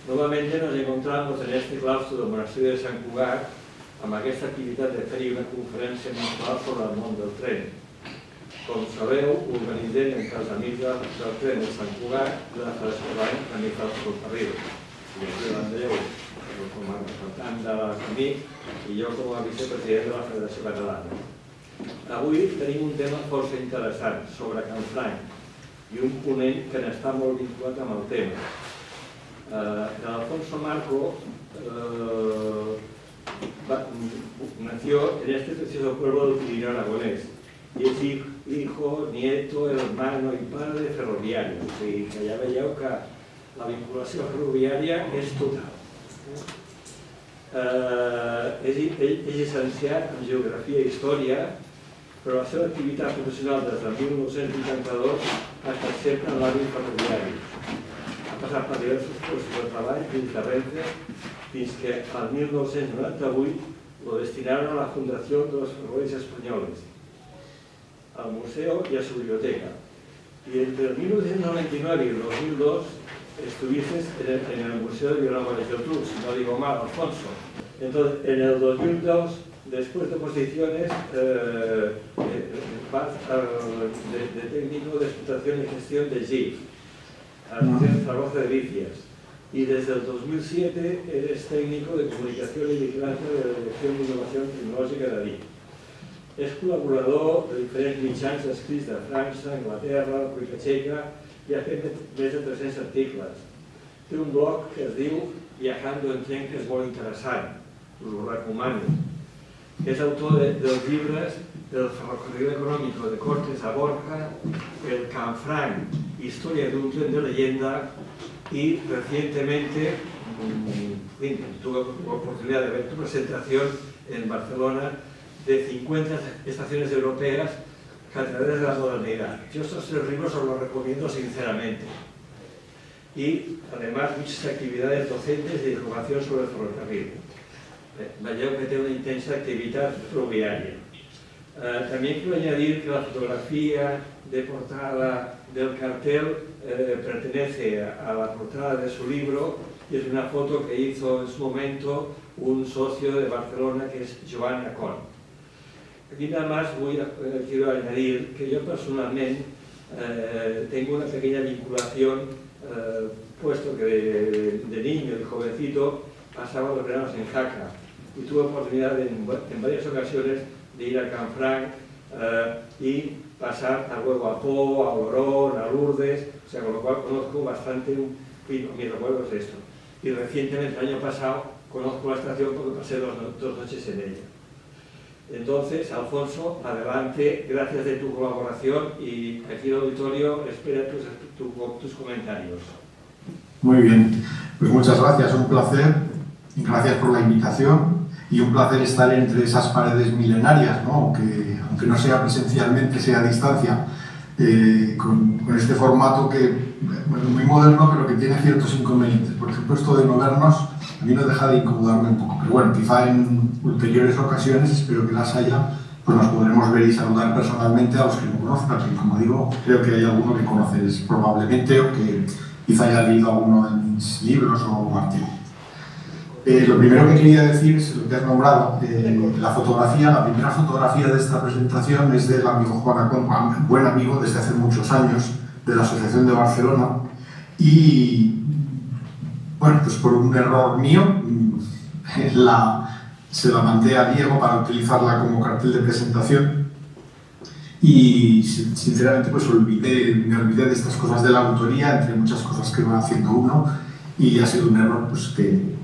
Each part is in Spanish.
Nuevamente nos encontramos en este claustro del Monestir de Sant Cugat amb aquesta activitat de fer una conferència mensual sobre el món del tren. Com sabeu, organitzem entre els amics del tren de Sant Cugat la Federació Catalana d'Amics del Ferrocarril. I aquí l'Andreu, com a representant de l'amic, i jo com a vicepresident de la Federació Catalana. Avui tenim un tema força interessant sobre Canfranc i un ponent que n'està molt vinculat amb el tema. Alfonso Marco nació en este precioso pueblo del Pirineo aragonés y es hijo, nieto, hermano y padre de ferroviarios. O sigui que ja veieu que la vinculació ferroviària és total. És llicenciat en Geografia i Història, però la seva activitat professional des del 1982 ha estat sempre en l'àmbit ferroviari. Ha passat per diversos puestos de treball dins de Renfe fins que al 1998 lo destinaron a la Fundación de los Ferrocarriles Españoles, al museo y a su biblioteca. Y entre el 1999 y el 2002 estuviste en el Museo de Vilanova y la Geltrú, si no digo mal, Alfonso. Entonces, en el 2002, después de posiciones de técnico de explotación y gestión de GIF, Asociación Zaragoza de Vicias. Y desde el 2007 eres técnico de comunicación y vigilancia de la Dirección de Innovación Tecnològica de DIC. És col·laborador de diferents mitjans escrits de França, Anglaterra, República Txeca i ha fet més de 300 articles. Té un blog que es diu Viajando en Tren, que és molt interessant, us ho recomano. És autor dels llibres del Ferrocarril Económico de Cortes a Borja, el Canfranc, Historia de un tren de leyenda, y recientemente tuve la oportunidad de ver tu presentación en Barcelona de 50 estaciones europeas catedrales de la modernidad. Yo estos 3 libros os los recomiendo sinceramente. Y además muchas actividades docentes de divulgación sobre el ferrocarril. Veieu que té una intensa actividad ferroviaria. También quiero añadir que la fotografía de portada del cartel pertenece a la portada de su libro y es una foto que hizo en su momento un socio de Barcelona que es Joan Acon. Aquí nada más quiero añadir que yo personalmente tengo una pequeña vinculación, puesto que de niño y jovencito pasaba los veranos en Jaca y tuve oportunidad en varias ocasiones de ir a Canfranc y pasar luego a Po, a Olorón, a Lourdes, o sea, con lo cual conozco bastante, mi recuerdo es esto. Y recientemente, el año pasado, conozco la estación porque pasé 2 noches en ella. Entonces, Alfonso, adelante, gracias de tu colaboración y aquí el auditorio espera tus comentarios. Muy bien, pues muchas gracias, un placer, gracias por la invitación y un placer estar entre esas paredes milenarias, ¿no? Aunque no sea presencialmente, sea a distancia, con este formato que es muy moderno, pero que tiene ciertos inconvenientes. Por ejemplo, esto de no vernos a mí no deja de incomodarme un poco, pero bueno, quizá en ulteriores ocasiones, espero que las haya, pues nos podremos ver y saludar personalmente a los que no conozcan, que como digo, creo que hay alguno que conoces probablemente o que quizá haya leído alguno de mis libros o artículos. Lo primero que quería decir es lo que has nombrado, la fotografía, la primera fotografía de esta presentación es del amigo Juan Acon, buen amigo desde hace muchos años, de la Asociación de Barcelona, y bueno, pues por un error mío se la mandé a Diego para utilizarla como cartel de presentación y sinceramente pues me olvidé de estas cosas de la autoría, entre muchas cosas que va haciendo uno, y ha sido un error pues que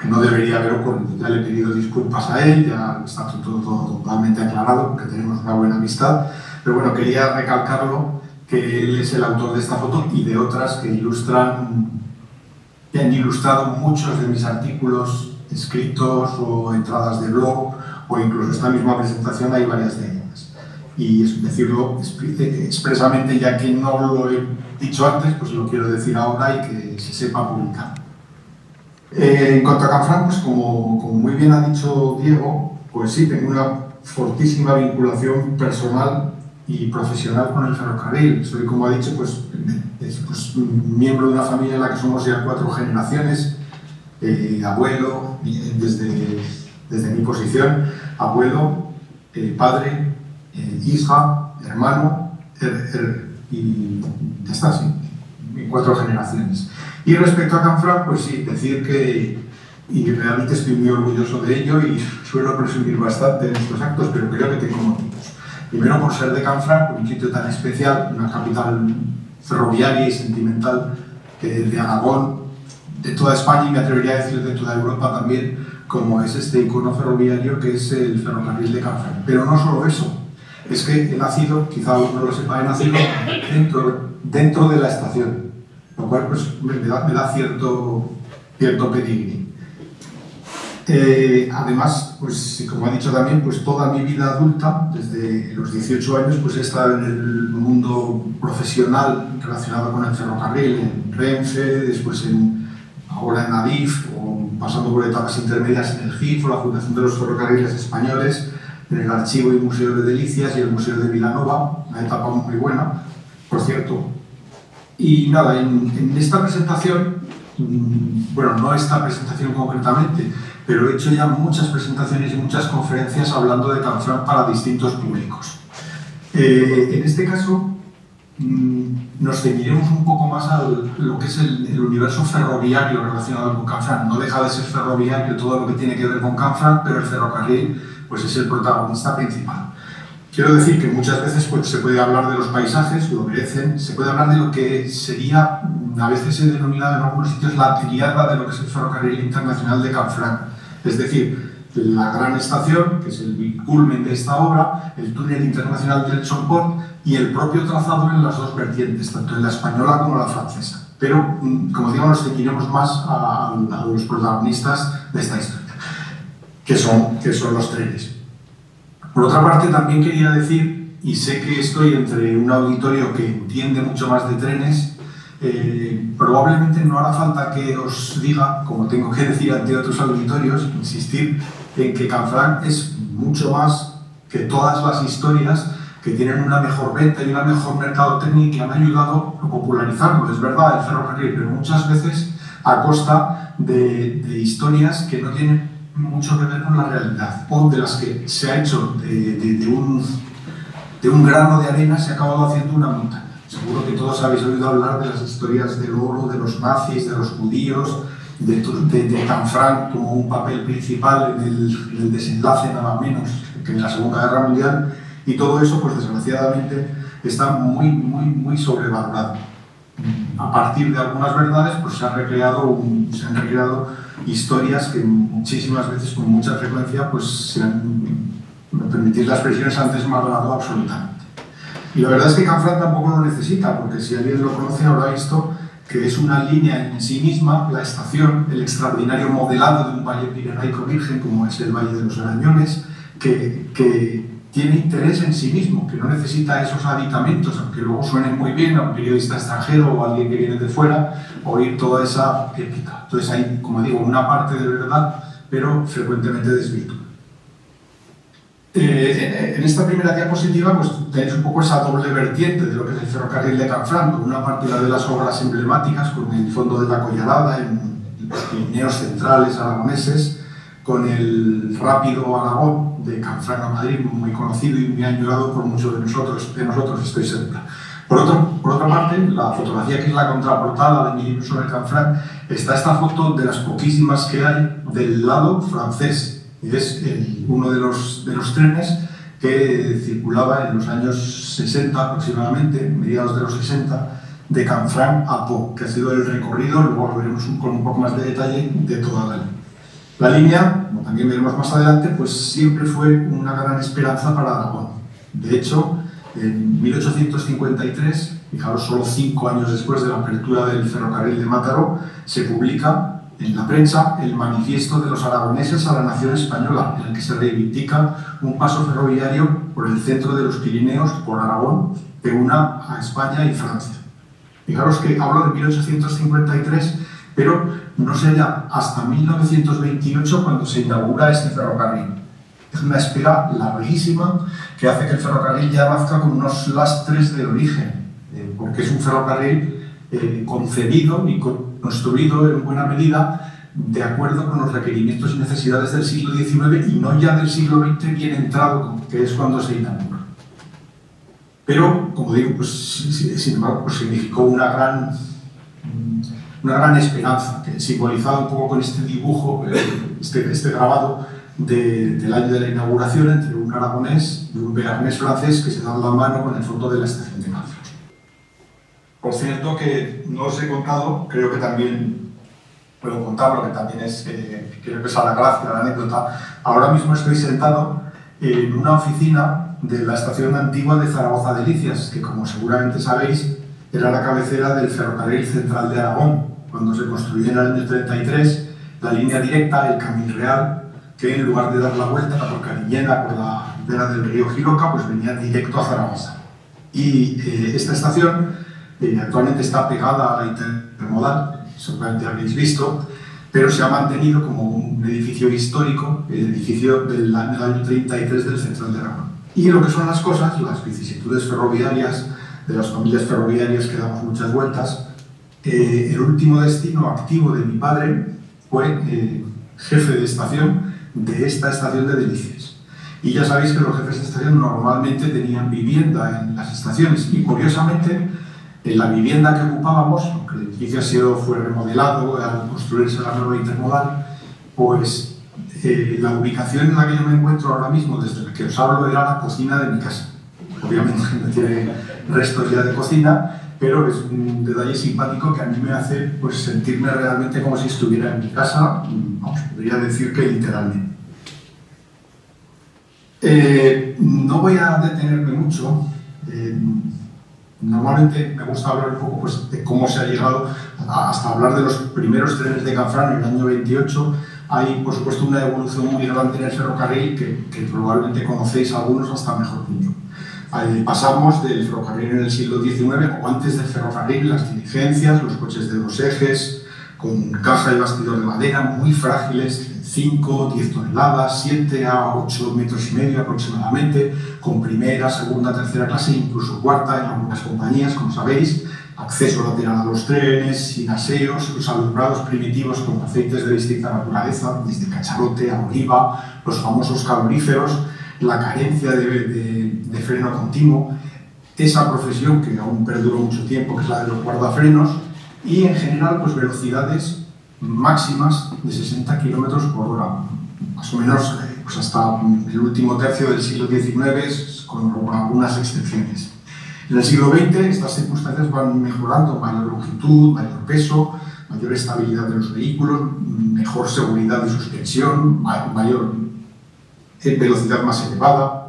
no debería haber ocurrido. Ya le he pedido disculpas a él, ya está todo totalmente aclarado porque tenemos una buena amistad, pero bueno, quería recalcarlo, que él es el autor de esta foto y de otras que han ilustrado muchos de mis artículos escritos o entradas de blog, o incluso esta misma presentación hay varias de ellas. Y es decirlo expresamente, ya que no lo he dicho antes, pues lo quiero decir ahora y que se sepa publicar. En cuanto a Canfranc, pues como muy bien ha dicho Diego, pues sí, tengo una fortísima vinculación personal y profesional con el ferrocarril. Soy, como ha dicho, pues miembro de una familia en la que somos ya 4 generaciones, abuelo, desde mi posición, abuelo, padre, hija, hermano, y ya está, sí, 4 generaciones. Y respecto a Canfranc, pues sí, decir que, y realmente estoy muy orgulloso de ello y suelo presumir bastante en estos actos, pero creo que tengo motivos. Primero, por ser de Canfranc, un sitio tan especial, una capital ferroviaria y sentimental de Aragón, de toda España y me atrevería a decir de toda Europa también, como es este icono ferroviario que es el ferrocarril de Canfranc. Pero no solo eso, es que he nacido, quizá alguno lo sepa, he nacido dentro de la estación, lo cual pues, me da cierto pedigrí. Además, pues como ha dicho también, pues toda mi vida adulta, desde los 18 años, pues he estado en el mundo profesional relacionado con el ferrocarril, en Renfe, después ahora en Adif, o pasando por etapas intermedias en el GIF, o la Fundación de los Ferrocarriles Españoles, en el Archivo y Museo de Delicias y el Museo de Vilanova, una etapa muy buena, por cierto. Y nada, en esta presentación, bueno, no esta presentación concretamente, pero he hecho ya muchas presentaciones y muchas conferencias hablando de Canfranc para distintos públicos. En este caso, nos ceñiremos un poco más a lo que es el universo ferroviario relacionado con Canfranc. No deja de ser ferroviario todo lo que tiene que ver con Canfranc, pero el ferrocarril pues, es el protagonista principal. Quiero decir que muchas veces pues, se puede hablar de los paisajes, lo merecen, se puede hablar de lo que sería, a veces se denomina en algunos sitios la triada de lo que es el ferrocarril internacional de Canfranc. Es decir, la gran estación, que es el culmen de esta obra, el túnel internacional del Somport y el propio trazado en las dos vertientes, tanto en la española como en la francesa. Pero, como digo, nos ceñiremos más a los protagonistas de esta historia, que son los trenes. Por otra parte, también quería decir, y sé que estoy entre un auditorio que entiende mucho más de trenes, probablemente no hará falta que os diga, como tengo que decir ante otros auditorios, insistir en que Canfranc es mucho más que todas las historias que tienen una mejor venta y una mejor mercadotecnia que han ayudado a popularizarlo. Es verdad, el ferrocarril, pero muchas veces a costa de historias que no tienen mucho que ver con la realidad, o de las que se ha hecho de un grano de arena, se ha acabado haciendo una montaña. Seguro que todos habéis oído hablar de las historias del oro, de los nazis, de los judíos, de Canfranc como un papel principal en el desenlace nada menos que en la Segunda Guerra Mundial, y todo eso, pues desgraciadamente, está muy sobrevalorado. A partir de algunas verdades, pues se han recreado historias que muchísimas veces, con mucha frecuencia, pues se han, me permitís la expresión, se han desmadrado absolutamente. Y la verdad es que Canfranc tampoco lo necesita, porque si alguien lo conoce habrá visto que es una línea en sí misma, la estación, el extraordinario modelado de un valle pirenaico virgen, como es el Valle de los Arañones, que tiene interés en sí mismo, que no necesita esos aditamentos, aunque luego suenen muy bien a un periodista extranjero o a alguien que viene de fuera, oír toda esa épica. Entonces hay, como digo, una parte de verdad, pero frecuentemente desvirtuada. En esta primera diapositiva pues, tenéis un poco esa doble vertiente de lo que es el ferrocarril de Canfranc, con una parte de las obras emblemáticas, con el fondo de la Collarada en los Pirineos centrales aragoneses, con el rápido Aragón de Canfranc a Madrid, muy conocido y muy añorado por muchos de nosotros, estoy segura. Por otra parte, la fotografía que es la contraportada de mi sobre Canfranc, está esta foto de las poquísimas que hay del lado francés. Es uno de los trenes que circulaba en los años 60 aproximadamente, mediados de los 60, de Canfranc a Pau, que ha sido el recorrido, luego lo veremos con un poco más de detalle, de toda la línea. La línea, como también veremos más adelante, pues siempre fue una gran esperanza para Aragón. De hecho, en 1853, fijaros, solo 5 años después de la apertura del ferrocarril de Mataró, se publica en la prensa el manifiesto de los aragoneses a la nación española, en el que se reivindica un paso ferroviario por el centro de los Pirineos, por Aragón, que una a España y Francia. Fijaros que hablo de 1853, pero no sería hasta 1928 cuando se inaugura este ferrocarril. Es una espera larguísima que hace que el ferrocarril ya nazca con unos lastres de origen, porque es un ferrocarril concebido y construido en buena medida de acuerdo con los requerimientos y necesidades del siglo XIX y no ya del siglo XX bien entrado, que es cuando se inaugura. Pero, como digo, pues, sin embargo, pues significó una gran esperanza, que simbolizada un poco con este dibujo, este grabado del año de la inauguración entre un aragonés y un bearnés francés que se dan la mano con el fondo de la estación de Canfranc. Por cierto, que no os he contado, creo que también puedo contarlo, que también creo que es a la gracia, la anécdota. Ahora mismo estoy sentado en una oficina de la estación antigua de Zaragoza Delicias, que, como seguramente sabéis, era la cabecera del ferrocarril central de Aragón, cuando se construyó en el año 33 la línea directa, el Camino Real, que en lugar de dar la vuelta por Cariñena, por la vera del río Jiroca, pues venía directo a Zaragoza. Y esta estación actualmente está pegada a la intermodal, seguramente habréis visto, pero se ha mantenido como un edificio histórico, el edificio del año 33 del Central de Aragón. Y lo que son las cosas, las vicisitudes ferroviarias, de las familias ferroviarias que damos muchas vueltas, el último destino activo de mi padre fue jefe de estación de esta estación de Delicias. Y ya sabéis que los jefes de estación normalmente tenían vivienda en las estaciones y, curiosamente, en la vivienda que ocupábamos, aunque el edificio fue remodelado al construirse la nueva intermodal, pues la ubicación en la que yo me encuentro ahora mismo, desde la que os hablo, era la cocina de mi casa. Obviamente no tiene restos ya de cocina, pero es un detalle simpático que a mí me hace pues, sentirme realmente como si estuviera en mi casa, vamos, podría decir que literalmente. No voy a detenerme mucho. Normalmente me gusta hablar un poco pues, de cómo se ha llegado hasta hablar de los primeros trenes de Canfranc en el año 28. Hay, por supuesto, una evolución muy grande en el ferrocarril que probablemente conocéis algunos hasta mejor que yo. Pasamos del ferrocarril en el siglo XIX, o antes del ferrocarril, las diligencias, los coches de 2 ejes, con caja y bastidor de madera, muy frágiles, 5, 10 toneladas, 7 a 8 metros y medio aproximadamente, con primera, segunda, tercera clase, incluso cuarta en algunas compañías, como sabéis, acceso lateral a los trenes, sin aseos, los alumbrados primitivos con aceites de distinta naturaleza, desde cacharote a oliva, los famosos caloríferos, la carencia de freno continuo, esa profesión que aún perduró mucho tiempo, que es la de los guardafrenos, y en general pues velocidades máximas de 60 km por hora, más o menos pues hasta el último tercio del siglo XIX, con algunas excepciones. En el siglo XX estas circunstancias van mejorando, mayor longitud, mayor peso, mayor estabilidad de los vehículos, mejor seguridad de suspensión, mayor velocidad más elevada.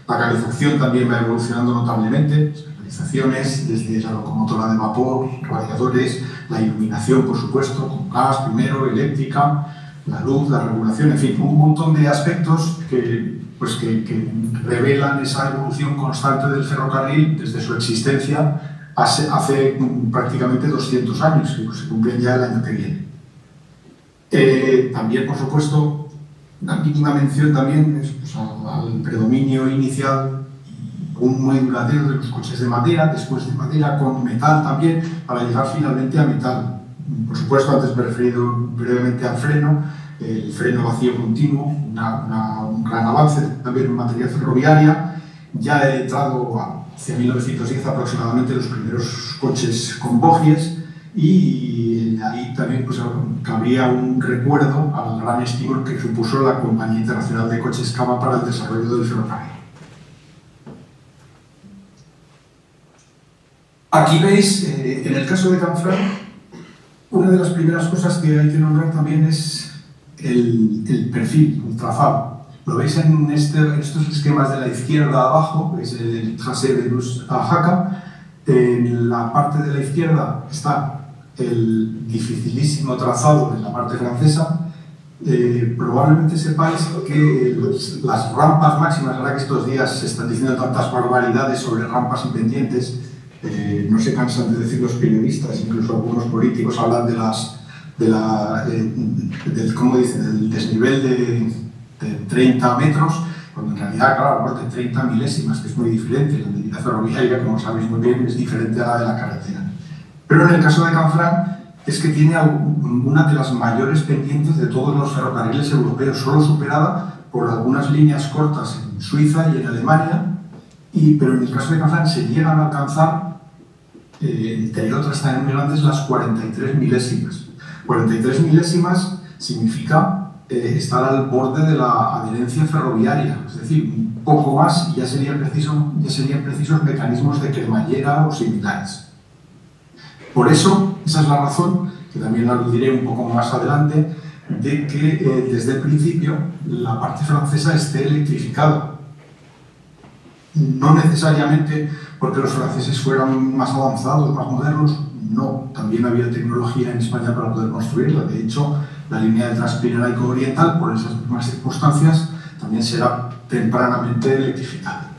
La calefacción también va evolucionando notablemente, calefacciones desde la locomotora de vapor, radiadores, la iluminación, por supuesto, con gas primero, eléctrica, la luz, la regulación, en fin, un montón de aspectos que revelan esa evolución constante del ferrocarril desde su existencia hace prácticamente 200 años, que se cumplen ya el año que viene. También, por supuesto, una mínima mención también es, pues, al predominio inicial un muy duradero de los coches de madera, después de madera con metal también, para llegar finalmente a metal. Por supuesto, antes me he referido brevemente al freno, el freno vacío continuo, un gran avance también en materia ferroviaria. Ya he entrado hacia 1910 aproximadamente los primeros coches con bogies, y ahí también pues, cabría un recuerdo al gran estímulo que supuso la Compañía Internacional de Coches Cama para el desarrollo del ferrocarril. Aquí veis, en el caso de Canfranc, una de las primeras cosas que hay que nombrar también es el perfil, el trazado. Lo veis en estos esquemas de la izquierda abajo, es el tracé de Luz a Jaca. En la parte de la izquierda está el dificilísimo trazado de la parte francesa. Probablemente sepáis que las rampas máximas, ahora que estos días se están diciendo tantas barbaridades sobre rampas y pendientes, no se cansan de decir los periodistas, incluso algunos políticos hablan del desnivel de 30 metros. en realidad, claro, hablamos de 30 milésimas, que es muy diferente. La línea ferroviaria, como sabéis muy bien, es diferente a la de la carretera. Pero en el caso de Canfranc es que tiene una de las mayores pendientes de todos los ferrocarriles europeos, solo superada por algunas líneas cortas en Suiza y en Alemania, pero en el caso de Canfranc se llegan a alcanzar, entre otras también muy grandes, las 43 milésimas. 43 milésimas significa estar al borde de la adherencia ferroviaria, es decir, un poco más y ya serían precisos mecanismos de cremallera o similares. Por eso, esa es la razón, que también aludiré un poco más adelante, de que desde el principio la parte francesa esté electrificada. No necesariamente porque los franceses fueran más avanzados, más modernos, no, también había tecnología en España para poder construirla. De hecho, la línea de Transpirenaico Oriental, por esas mismas circunstancias, también será tempranamente electrificada.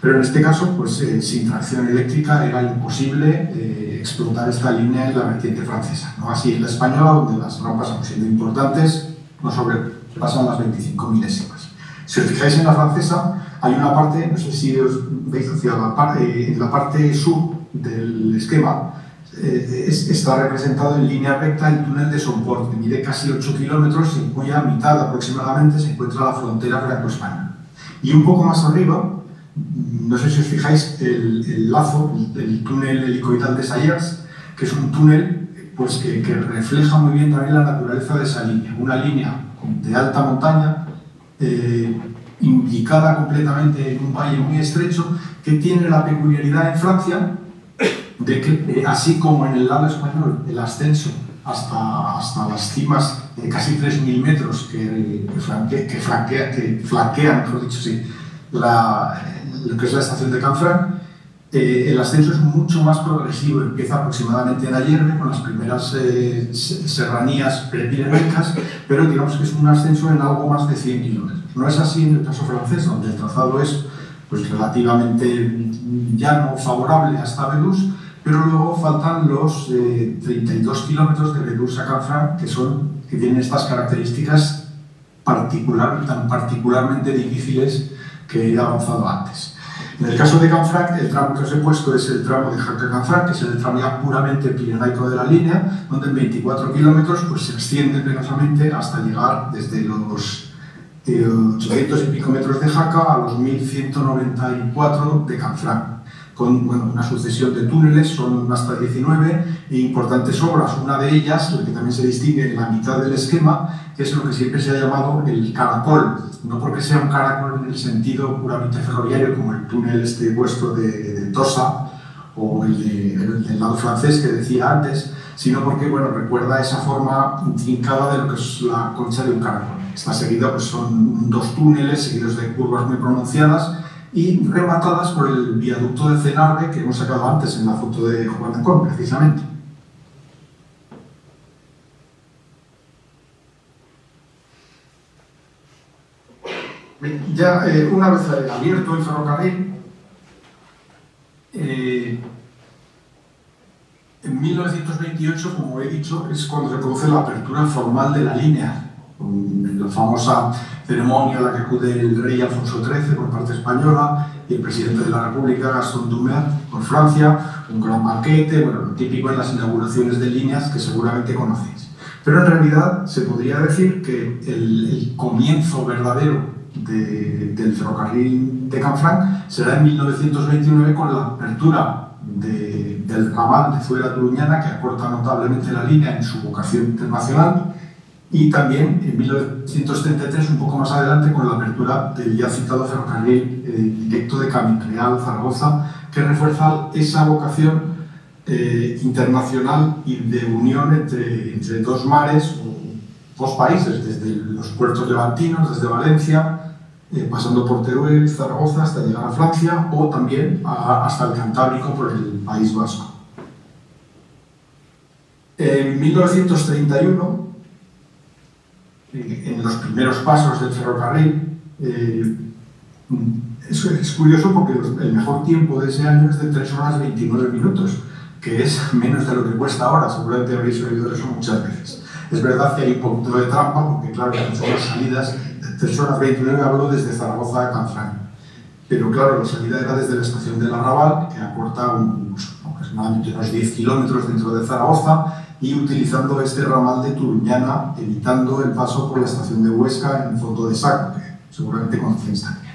Pero en este caso, pues sin tracción eléctrica era imposible explotar esta línea en la vertiente francesa. No así en la española, donde las rampas, aun siendo importantes, no sobrepasan las 25 milésimas. Si os fijáis en la francesa, hay una parte, no sé si os veis hacia en la parte sur del esquema, está representado en línea recta el túnel de Somport, que mide casi 8 kilómetros y en cuya mitad aproximadamente se encuentra la frontera franco-española. Y un poco más arriba, no sé si os fijáis, el lazo, el túnel helicoidal de Sayers, que es un túnel pues, que refleja muy bien también la naturaleza de esa línea. Una línea de alta montaña, indicada completamente en un valle muy estrecho, que tiene la peculiaridad en Francia de que, así como en el lado español, el ascenso hasta las cimas de casi 3.000 metros que flanquean, mejor dicho, sí, lo que es la estación de Canfranc, el ascenso es mucho más progresivo, empieza aproximadamente en Ayerbe, con las primeras serranías prepirenaicas, pero digamos que es un ascenso en algo más de 100 kilómetros. No es así en el caso francés, donde el trazado es pues, relativamente llano, favorable hasta Vedús, pero luego faltan los 32 kilómetros de Vedús a Canfranc, que tienen estas características tan particularmente difíciles que he avanzado antes. En el caso de Canfranc, el tramo que os he puesto es el tramo de Jaca-Canfranc, que es el tramo ya puramente pirenaico de la línea, donde en 24 kilómetros pues, se extiende penosamente hasta llegar desde los 800 y pico metros de Jaca a los 1194 de Canfranc, con una sucesión de túneles, son hasta 19, e importantes obras. Una de ellas, la que también se distingue en la mitad del esquema, que es lo que siempre se ha llamado el caracol, no porque sea un caracol en el sentido puramente ferroviario, como el túnel puesto de Tossa o el del lado francés que decía antes, sino porque recuerda esa forma intrincada de lo que es la concha de un caracol. Está seguida, pues son dos túneles seguidos de curvas muy pronunciadas y rematadas por el viaducto de Cenarbe que hemos sacado antes en la foto de Juan de Con, precisamente. Ya una vez abierto el ferrocarril, en 1928, como he dicho, es cuando se produce la apertura formal de la línea, en la famosa ceremonia a la que acude el rey Alfonso XIII por parte española y el presidente de la República, Gaston Doumer, por Francia, un gran banquete, lo típico en las inauguraciones de líneas que seguramente conocéis. Pero en realidad se podría decir que el comienzo verdadero del ferrocarril de Canfranc será en 1929 con la apertura del ramal de Zuera-Turuñana, que acorta notablemente la línea en su vocación internacional, y también en 1933, un poco más adelante, con la apertura del ya citado ferrocarril directo de Camins-Real-Zaragoza, que refuerza esa vocación internacional y de unión entre dos mares o dos países, desde los puertos levantinos, desde Valencia, pasando por Teruel, Zaragoza, hasta llegar a Francia, o también hasta el Cantábrico por el País Vasco. En 1931, en los primeros pasos del ferrocarril, es curioso porque el mejor tiempo de ese año es de 3 horas 29 minutos, que es menos de lo que cuesta ahora, seguramente habréis oído eso muchas veces. Es verdad que hay un poquito de trampa, porque claro, hay muchas salidas de 3 horas 29 hablo desde Zaragoza a Canfranc. Pero claro, la salida era desde la estación del Arrabal, que acorta aproximadamente unos 10 kilómetros dentro de Zaragoza, y utilizando este ramal de Turuñana, evitando el paso por la estación de Huesca en Fondo de Saco, que seguramente conocéis también.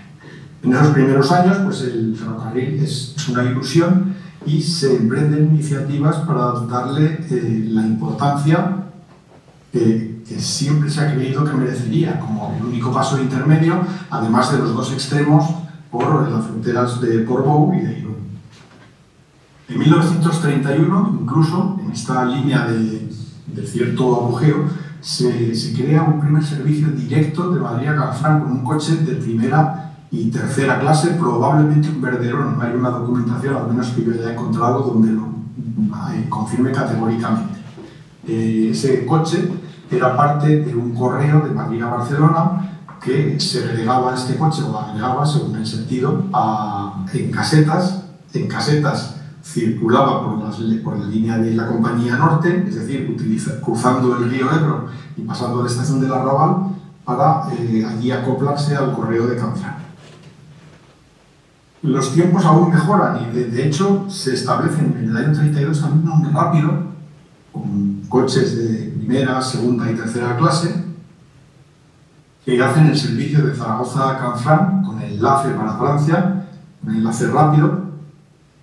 En esos primeros años, pues el ferrocarril es una ilusión y se emprenden iniciativas para darle la importancia que siempre se ha creído que merecería, como el único paso intermedio, además de los dos extremos, por las fronteras de Portbou y de Irún. En 1931, incluso, en esta línea de cierto apogeo, se crea un primer servicio directo de Madrid a Canfranc con un coche de primera y tercera clase, probablemente un Verderón. No hay una documentación, al menos que yo haya encontrado, donde lo confirme categóricamente. Ese coche era parte de un correo de Madrid a Barcelona que se agregaba a este coche, o agregaba, según el sentido, en casetas. En casetas circulaba por la línea de la Compañía Norte, es decir, cruzando el río Ebro y pasando a la estación del Arrabal para allí acoplarse al correo de Canfranc. Los tiempos aún mejoran y de hecho se establecen en el año 32 también un rápido con coches de primera, segunda y tercera clase que hacen el servicio de Zaragoza a Canfranc con enlace para Francia, un enlace rápido,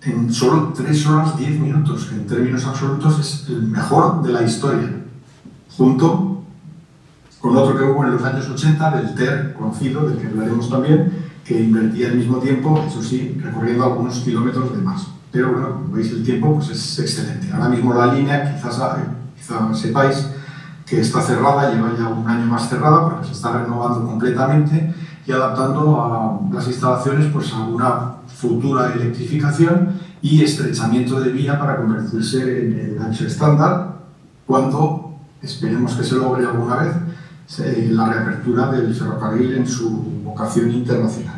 en solo 3 horas 10 minutos, que en términos absolutos es el mejor de la historia, junto con otro que hubo en los años 80, del TER conocido, del que hablaremos también, que invertía el mismo tiempo, eso sí, recorriendo algunos kilómetros de más. Pero bueno, como veis, el tiempo pues es excelente. Ahora mismo la línea, quizás sepáis que está cerrada, lleva ya un año más cerrada, porque se está renovando completamente y adaptando a las instalaciones pues, a una futura electrificación y estrechamiento de vía para convertirse en el ancho estándar cuando, esperemos que se logre alguna vez, la reapertura del ferrocarril en su vocación internacional.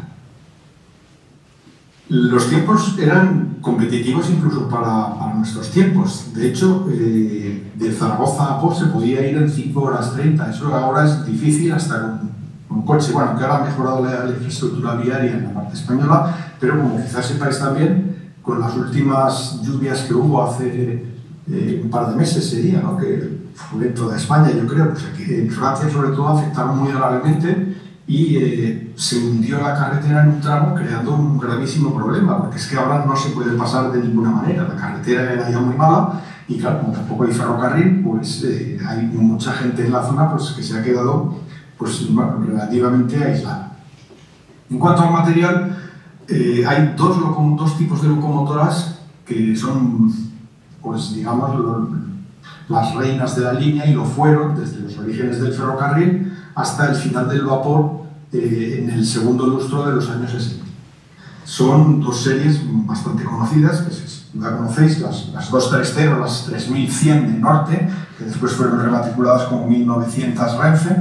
Los tiempos eran competitivos incluso para nuestros tiempos. De hecho, de Zaragoza a Pau se podía ir en 5 horas 30. Eso ahora es difícil hasta con coche. Bueno, que ahora ha mejorado la infraestructura viaria en la parte española, pero como quizás sepáis también, con las últimas lluvias que hubo hace un par de meses sería, ¿no? Que fue en toda España, yo creo, pues aquí en Francia sobre todo afectaron muy gravemente y se hundió la carretera en un tramo creando un gravísimo problema, porque es que ahora no se puede pasar de ninguna manera, la carretera era ya muy mala y claro, como tampoco hay ferrocarril, pues hay mucha gente en la zona pues, que se ha quedado pues, relativamente aislada. En cuanto al material, hay dos tipos de locomotoras que son, pues digamos, las reinas de la línea y lo fueron desde los orígenes del ferrocarril hasta el final del vapor en el segundo lustro de los años 60. Son dos series bastante conocidas, que ya conocéis, las 230, las 3100 de Norte, que después fueron rematriculadas como 1900 Renfe,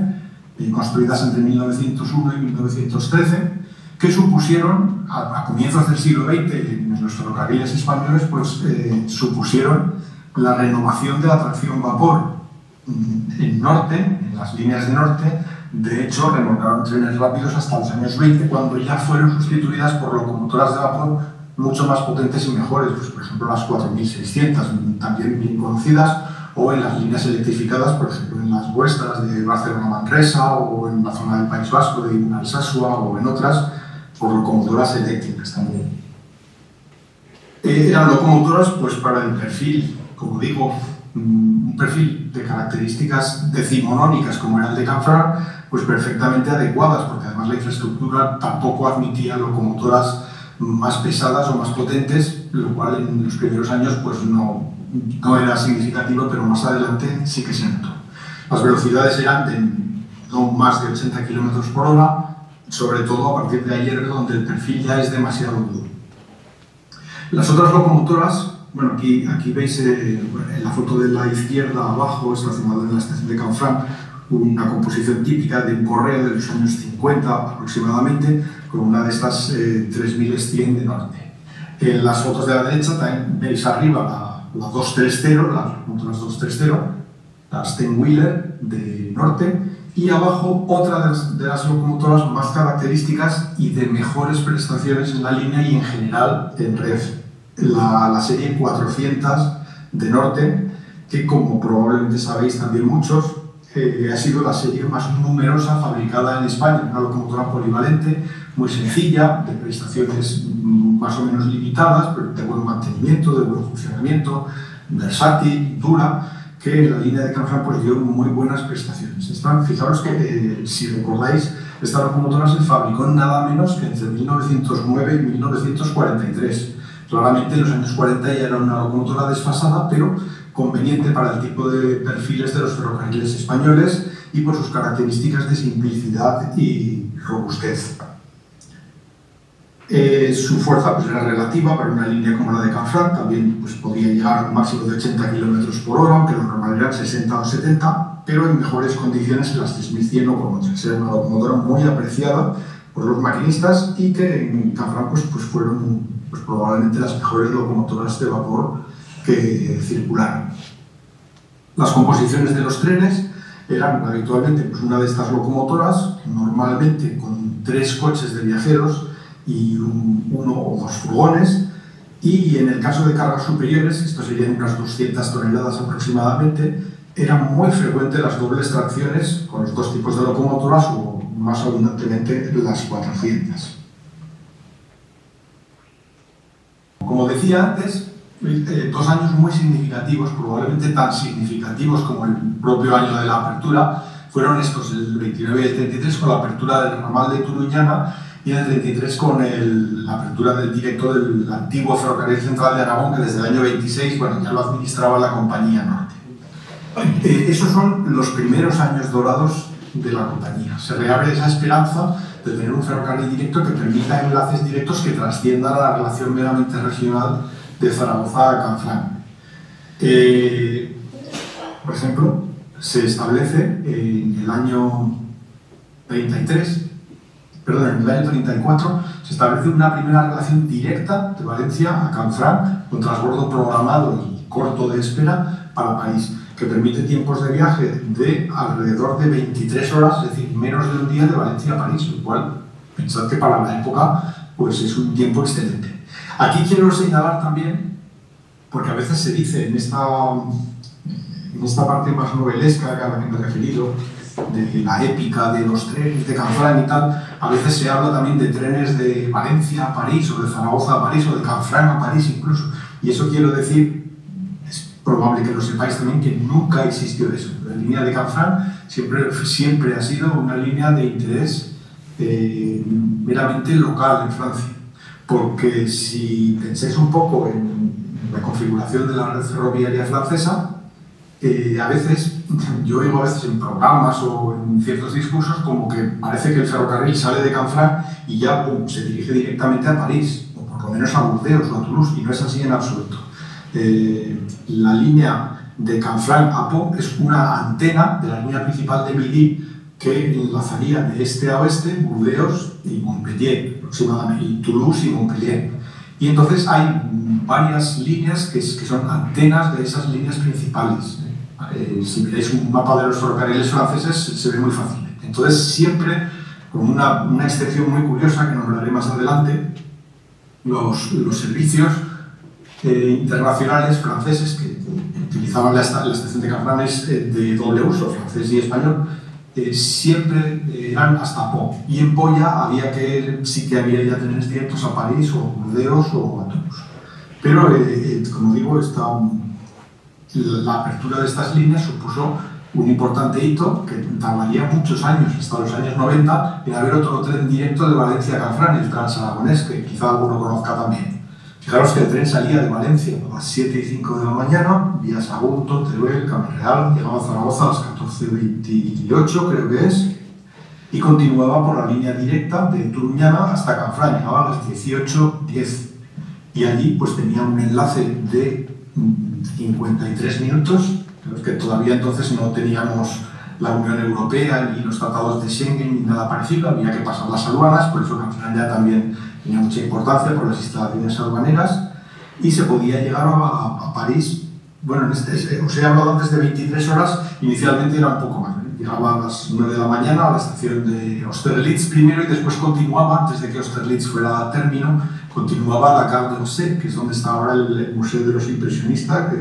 construidas entre 1901 y 1913, que supusieron, a comienzos del siglo XX, en los ferrocarriles españoles, pues supusieron la renovación de la tracción vapor en Norte, en las líneas de Norte. De hecho, remolcaron trenes rápidos hasta los años 20, cuando ya fueron sustituidas por locomotoras de vapor mucho más potentes y mejores, pues, por ejemplo las 4600, también bien conocidas, o en las líneas electrificadas, por ejemplo en las vuestras de Barcelona-Manresa, o en la zona del País Vasco de Irún-Alsasua, o en otras, por locomotoras eléctricas también. Eran locomotoras pues, para el perfil, como digo, un perfil de características decimonónicas como era el de Canfranc, pues perfectamente adecuadas, porque además la infraestructura tampoco admitía locomotoras más pesadas o más potentes, lo cual en los primeros años pues no era significativo, pero más adelante sí que se notó. Las velocidades eran de no más de 80 km por hora, sobre todo a partir de ayer, donde el perfil ya es demasiado duro. Las otras locomotoras, bueno, aquí veis en la foto de la izquierda abajo, estacionado en la estación de Canfranc, una composición típica de un correo de los años 50 aproximadamente, con una de estas 3100 de Norte. En las fotos de la derecha también veis arriba la 230, las locomotoras 230, la Steinwheeler de Norte, y abajo otra de las locomotoras más características y de mejores prestaciones en la línea y en general en Renfe, la serie 400 de Norte, que como probablemente sabéis también muchos, ha sido la serie más numerosa fabricada en España, una locomotora polivalente, muy sencilla, de prestaciones más o menos limitadas, pero de buen mantenimiento, de buen funcionamiento, versátil, dura, que en la línea de Canfranc pues dio muy buenas prestaciones. Fijaros que, si recordáis, esta locomotora se fabricó nada menos que entre 1909 y 1943. Claramente en los años 40 ya era una locomotora desfasada, pero conveniente para el tipo de perfiles de los ferrocarriles españoles y por sus características de simplicidad y robustez. Su fuerza pues, era relativa para una línea como la de Canfranc, también pues, podía llegar a un máximo de 80 km por hora, aunque lo normal eran 60 o 70, pero en mejores condiciones en las 3100 locomotoras. Era una locomotora muy apreciada por los maquinistas y que en Canfranc pues, fueron pues, probablemente las mejores locomotoras de vapor que circularon. Las composiciones de los trenes eran habitualmente pues, una de estas locomotoras, normalmente con 3 coches de viajeros y 1 o 2 furgones, y en el caso de cargas superiores, esto serían unas 200 toneladas aproximadamente, eran muy frecuentes las dobles tracciones con los 2 tipos de locomotoras o más abundantemente las 400. Como decía antes, 2 años muy significativos, probablemente tan significativos como el propio año de la apertura, fueron estos, el 29 y el 33, con la apertura del ramal de Turuñana, y en el 33 con la apertura del directo del antiguo Ferrocarril Central de Aragón, que desde el año 26 bueno, ya lo administraba la Compañía Norte. Esos son los primeros años dorados de la compañía. Se reabre esa esperanza de tener un ferrocarril directo que permita enlaces directos que trasciendan a la relación meramente regional de Zaragoza a Canfranc. Por ejemplo, se establece en el año 34, se establece una primera relación directa de Valencia a Canfranc con transbordo programado y corto de espera para París, que permite tiempos de viaje de alrededor de 23 horas, es decir, menos de un día de Valencia a París, lo cual, pensad que para la época pues es un tiempo excelente. Aquí quiero señalar también, porque a veces se dice en esta parte más novelesca a la que me he referido, de la épica de los trenes de Canfranc y tal, a veces se habla también de trenes de Valencia a París, o de Zaragoza a París, o de Canfranc a París incluso. Y eso quiero decir, es probable que lo sepáis también, que nunca existió eso. La línea de Canfranc siempre ha sido una línea de interés meramente local en Francia. Porque si pensáis un poco en la configuración de la red ferroviaria francesa, a veces, yo oigo a veces en programas o en ciertos discursos como que parece que el ferrocarril sale de Canfranc y ya se dirige directamente a París, o por lo menos a Burdeos o a Toulouse, y no es así en absoluto. La línea de Canfranc a Pau es una antena de la línea principal de Midi que enlazaría de este a oeste Burdeos y Montpellier, aproximadamente, y Toulouse y Montpellier. Y entonces hay varias líneas que son antenas de esas líneas principales. Si miráis un mapa de los ferrocarriles franceses se ve muy fácil. Entonces siempre, con una excepción muy curiosa que nombraré más adelante, los servicios internacionales franceses que utilizaban la estación de Canfranc de doble uso, francés y español, siempre eran hasta Pau. Y en Pau ya sí que había ya trenes directos a París o a Burdeos o a Toulouse. Pero, como digo, la apertura de estas líneas supuso un importante hito que tardaría muchos años, hasta los años 90, en haber otro tren directo de Valencia a Canfranc, el Transaragonés, que quizá alguno conozca también. Fijaros que el tren salía de Valencia a las 7:05 de la mañana, vía Sagunto, Teruel, Camarreal, llegaba a Zaragoza a las 14:28, creo que es, y continuaba por la línea directa de Turuñana hasta Canfranc, llegaba a las 18:10. Y allí pues tenía un enlace de 53 minutos, que todavía entonces no teníamos la Unión Europea ni los tratados de Schengen ni nada parecido, había que pasar las aduanas, por eso Canfranc ya también tenía mucha importancia por las instalaciones aduaneras, y se podía llegar a París. Bueno, os he hablado antes de 23 horas, inicialmente era un poco más, llegaba a las 9 de la mañana a la estación de Austerlitz primero y después continuaba, antes de que Austerlitz fuera término, continuaba a la Gare d'Orsay, que es donde está ahora el Museo de los Impresionistas,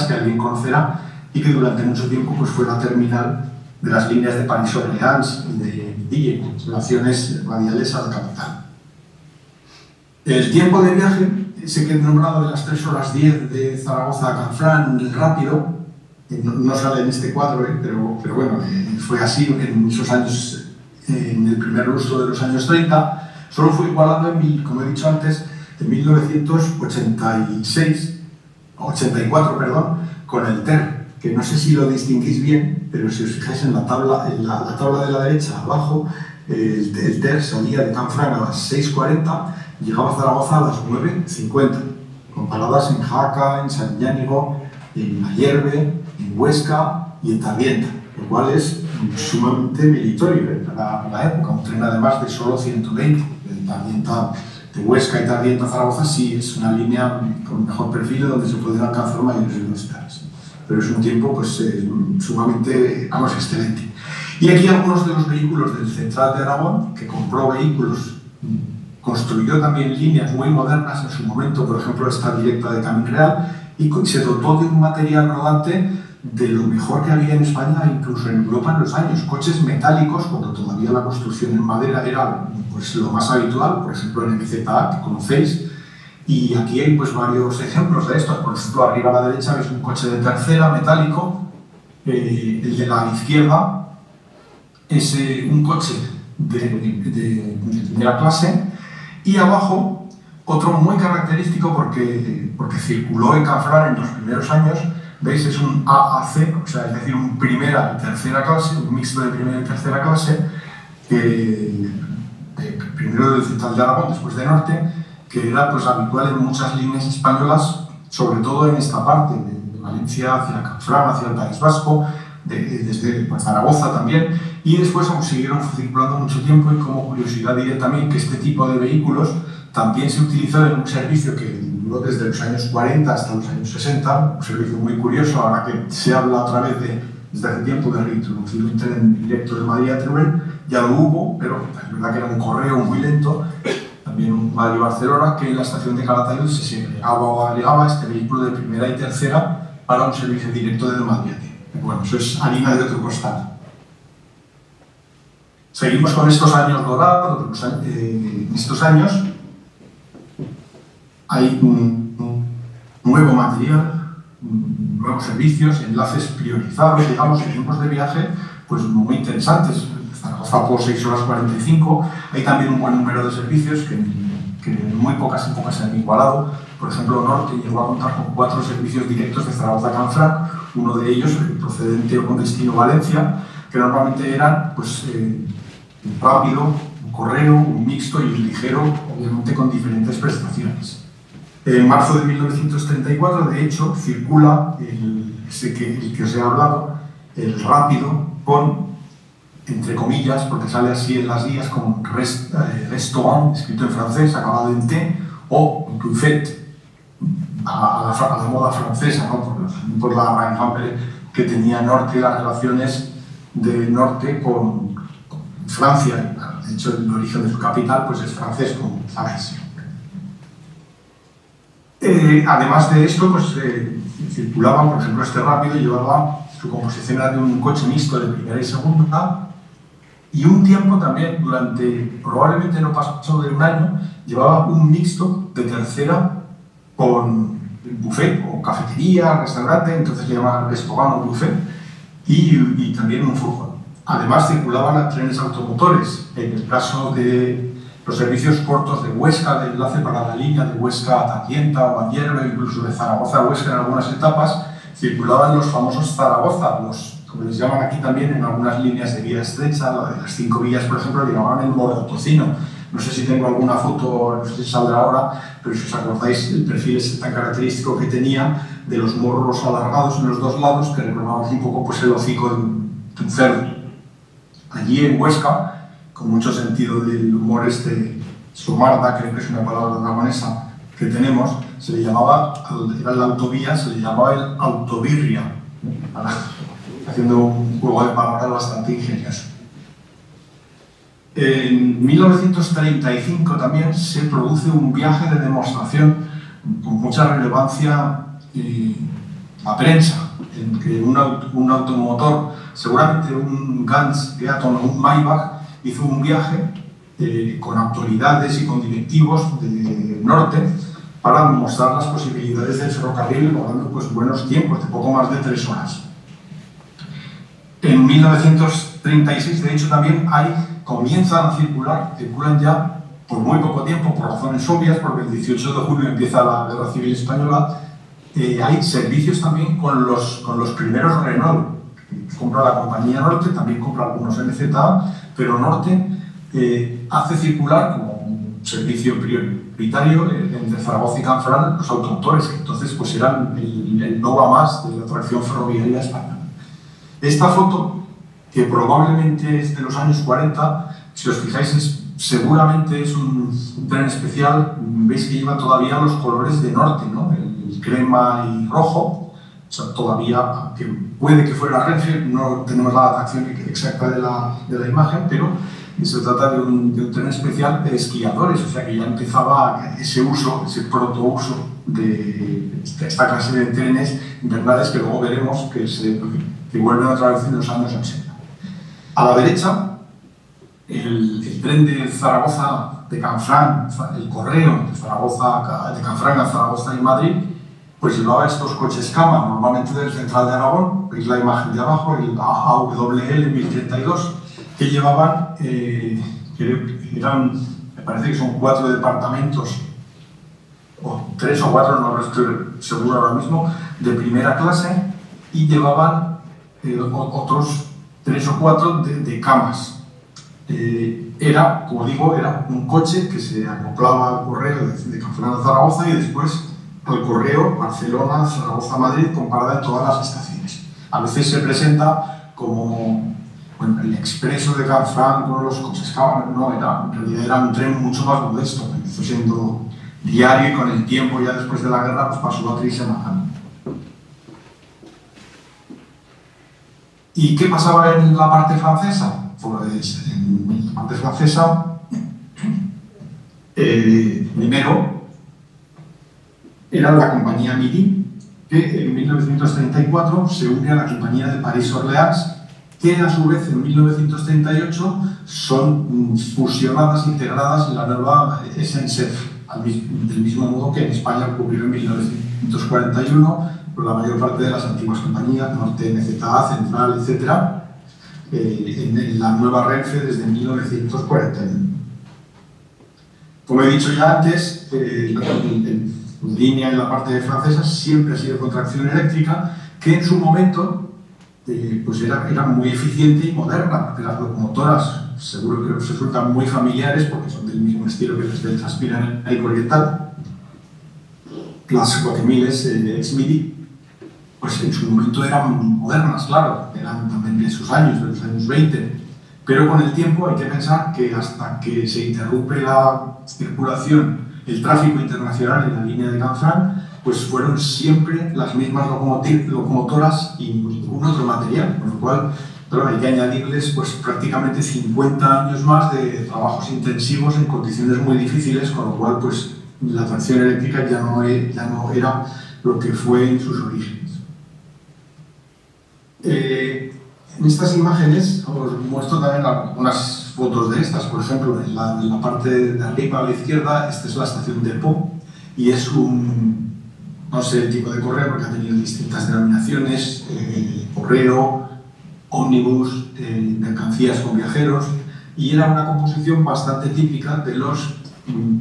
que alguien conocerá, y que durante mucho tiempo pues, fue la terminal de las líneas de París-Orléans y de Dille, relaciones radiales a la capital. El tiempo de viaje, ese que he nombrado de las 3 horas 10 de Zaragoza a Canfranc, el rápido, no sale en este cuadro, pero bueno, fue así en esos años, en el primer lustro de los años 30, solo fue igualado, como he dicho antes, en 1984, con el TER, que no sé si lo distinguís bien, pero si os fijáis en la tabla de la derecha, abajo, el TER salía de Canfranc a las 6:40, llegaba a Zaragoza a las 9:50, con paradas en Jaca, en San Iñigo, en Ayerbe, en Huesca y en Tardienta, lo cual es sumamente meritorio para la época. Un tren además de solo 120, de Huesca y Tardienta a Zaragoza sí es una línea con mejor perfil donde se pueden alcanzar mayores velocidades. Pero es un tiempo pues, sumamente, excelente. Y aquí algunos de los vehículos del Central de Aragón, que compró vehículos, construyó también líneas muy modernas en su momento, por ejemplo esta directa de Camín Real, y se dotó de un material rodante de lo mejor que había en España, incluso en Europa en los años. Coches metálicos, cuando todavía la construcción en madera era pues, lo más habitual, por ejemplo el MZA, que conocéis, y aquí hay pues, varios ejemplos de estos. Por ejemplo, arriba a la derecha veis un coche de tercera metálico, el de la izquierda es un coche de primera clase, y abajo otro muy característico porque circuló en Canfranc en los primeros años. ¿Veis? Es un AAC, o sea, es decir, un primera y tercera clase, un mixto de primera y tercera clase, primero del Central de Aragón, después de Norte, que era pues, habitual en muchas líneas españolas, sobre todo en esta parte, de Valencia hacia Canfranc, hacia el País Vasco, desde pues, Zaragoza también, y después aún siguieron circulando mucho tiempo. Y como curiosidad diré también que este tipo de vehículos también se utilizó en un servicio que duró desde los años 40 hasta los años 60, un servicio muy curioso, ahora que se habla otra vez desde hace tiempo de reintroducir un tren directo de Madrid a Teruel. Ya lo hubo, pero es verdad que era un correo muy lento, también un Madrid-Barcelona, que en la estación de Calatayud se segregaba o agregaba este vehículo de primera y tercera para un servicio directo de Madrid. Bueno, eso es harina de otro costal. Seguimos con estos años dorados. En estos años hay un nuevo material, nuevos servicios, enlaces priorizados, digamos, en tiempos de viaje pues muy interesantes. Zaragoza por 6 horas 45. Hay también un buen número de servicios que en muy pocas épocas se han igualado. Por ejemplo, Norte llegó a contar con 4 servicios directos de Zaragoza a Canfranc, uno de ellos procedente o con destino Valencia, que normalmente eran pues, un rápido, un correo, un mixto y un ligero, obviamente con diferentes prestaciones. En marzo de 1934, de hecho, circula el que os he hablado, el rápido, con, entre comillas, porque sale así en las guías, como restaurant, escrito en francés, acabado en T, o buffet, a la moda francesa, ¿no? por la raigambre que tenía Norte, las relaciones de Norte con Francia. De hecho, el origen de su capital pues, es francés, como sabéis. Además de esto, pues, circulaba, por ejemplo, este rápido llevaba su composición era de un coche mixto de primera y segunda, y un tiempo también, probablemente no pasó de un año, llevaba un mixto de tercera con buffet o cafetería, restaurante, entonces le llamaban restaurant o buffet, y también un furgón. Además circulaban trenes automotores. En el caso de los servicios cortos de Huesca, de enlace para la línea de Huesca a Tardienta o a Ayerbe, incluso de Zaragoza a Huesca en algunas etapas, circulaban los famosos Zaragoza, como les llaman aquí también en algunas líneas de vía estrecha, la de las 5 vías, por ejemplo, le llamaban el Morotocino. No sé si tengo alguna foto, no sé si saldrá ahora, pero si os acordáis, el perfil ese tan característico que tenía de los morros alargados en los dos lados, que recordaban un poco pues, el hocico de un cerdo. Allí en Huesca, con mucho sentido del humor somarda, creo que es una palabra aragonesa que tenemos, se le llamaba, era la autovía, se le llamaba el autobirria, haciendo un juego de palabras bastante ingenioso. En 1935 también se produce un viaje de demostración con mucha relevancia la prensa, en que un automotor, seguramente un Ganz Eaton o un Maybach, hizo un viaje con autoridades y con directivos del norte para mostrar las posibilidades del ferrocarril, logrando pues, buenos tiempos de poco más de 3 horas. En 1936, de hecho, también comienzan a circulan ya por muy poco tiempo, por razones obvias, porque el 18 de julio empieza la Guerra Civil Española. Hay servicios también con los primeros Renault. Compra la compañía Norte, también compra algunos NZA, pero Norte hace circular como un servicio prioritario entre Zaragoza y Canfranc los automotores, que entonces pues eran el Nova más de la tracción ferroviaria española. Esta foto, que probablemente es de los años 40, si os fijáis, seguramente es un tren especial. Veis que lleva todavía los colores de Norte, ¿no? El crema y rojo. O sea, todavía, que puede que fuera Renfe, no tenemos la datación exacta de la imagen, pero se trata de un tren especial de esquiadores, o sea que ya empezaba ese uso, ese protouso de esta clase de trenes invernales que luego veremos que vuelven otra vez en los años 80. A la derecha, el tren de Zaragoza, de Canfranc, el correo de Zaragoza, de Canfranc a Zaragoza y Madrid, pues llevaba estos coches cama, normalmente del Central de Aragón. Veis la imagen de abajo, el AWL 1032, que llevaban, me parece que son 4 departamentos, o 3 o 4, no estoy seguro ahora mismo, de primera clase, y llevaban otros 3 o 4 de camas. Era, como digo, era un coche que se acoplaba al correo de Canfranc a Zaragoza y después al correo Barcelona, Zaragoza, Madrid, con parada en todas las estaciones. A veces se presenta como el expreso de Canfranc con los coches cama. No, en realidad era un tren mucho más modesto. Empezó siendo diario y con el tiempo, ya después de la guerra, pues pasó a trisemanal. ¿Y qué pasaba en la parte francesa? Pues en la parte francesa, primero era la compañía Midi, que en 1934 se une a la compañía de París-Orléans, que a su vez en 1938 son fusionadas, integradas en la nueva SNCF, del mismo modo que en España ocurrió en 1941, por la mayor parte de las antiguas compañías, Norte, NZA, Central, etc., en la nueva Renfe desde 1941. Como he dicho ya antes, la línea en la parte francesa siempre ha sido con tracción eléctrica, que en su momento pues era muy eficiente y moderna, porque las locomotoras seguro que os resultan muy familiares porque son del mismo estilo que las del Transpirenaico Oriental. Las 4000 ex-Midi, pues en su momento eran modernas, claro, eran también de esos años, de los años 20, pero con el tiempo hay que pensar que hasta que se interrumpe la circulación, el tráfico internacional en la línea de Canfranc, pues fueron siempre las mismas locomotoras y ningún otro material, con lo cual, claro, hay que añadirles pues, prácticamente 50 años más de trabajos intensivos en condiciones muy difíciles, con lo cual pues, la tracción eléctrica ya no era lo que fue en sus orígenes. En estas imágenes os muestro también algunas fotos de estas. Por ejemplo, en la parte de arriba a la izquierda, esta es la estación de Po y es no sé el tipo de correo porque ha tenido distintas denominaciones, correo, ómnibus, mercancías con viajeros, y era una composición bastante típica de los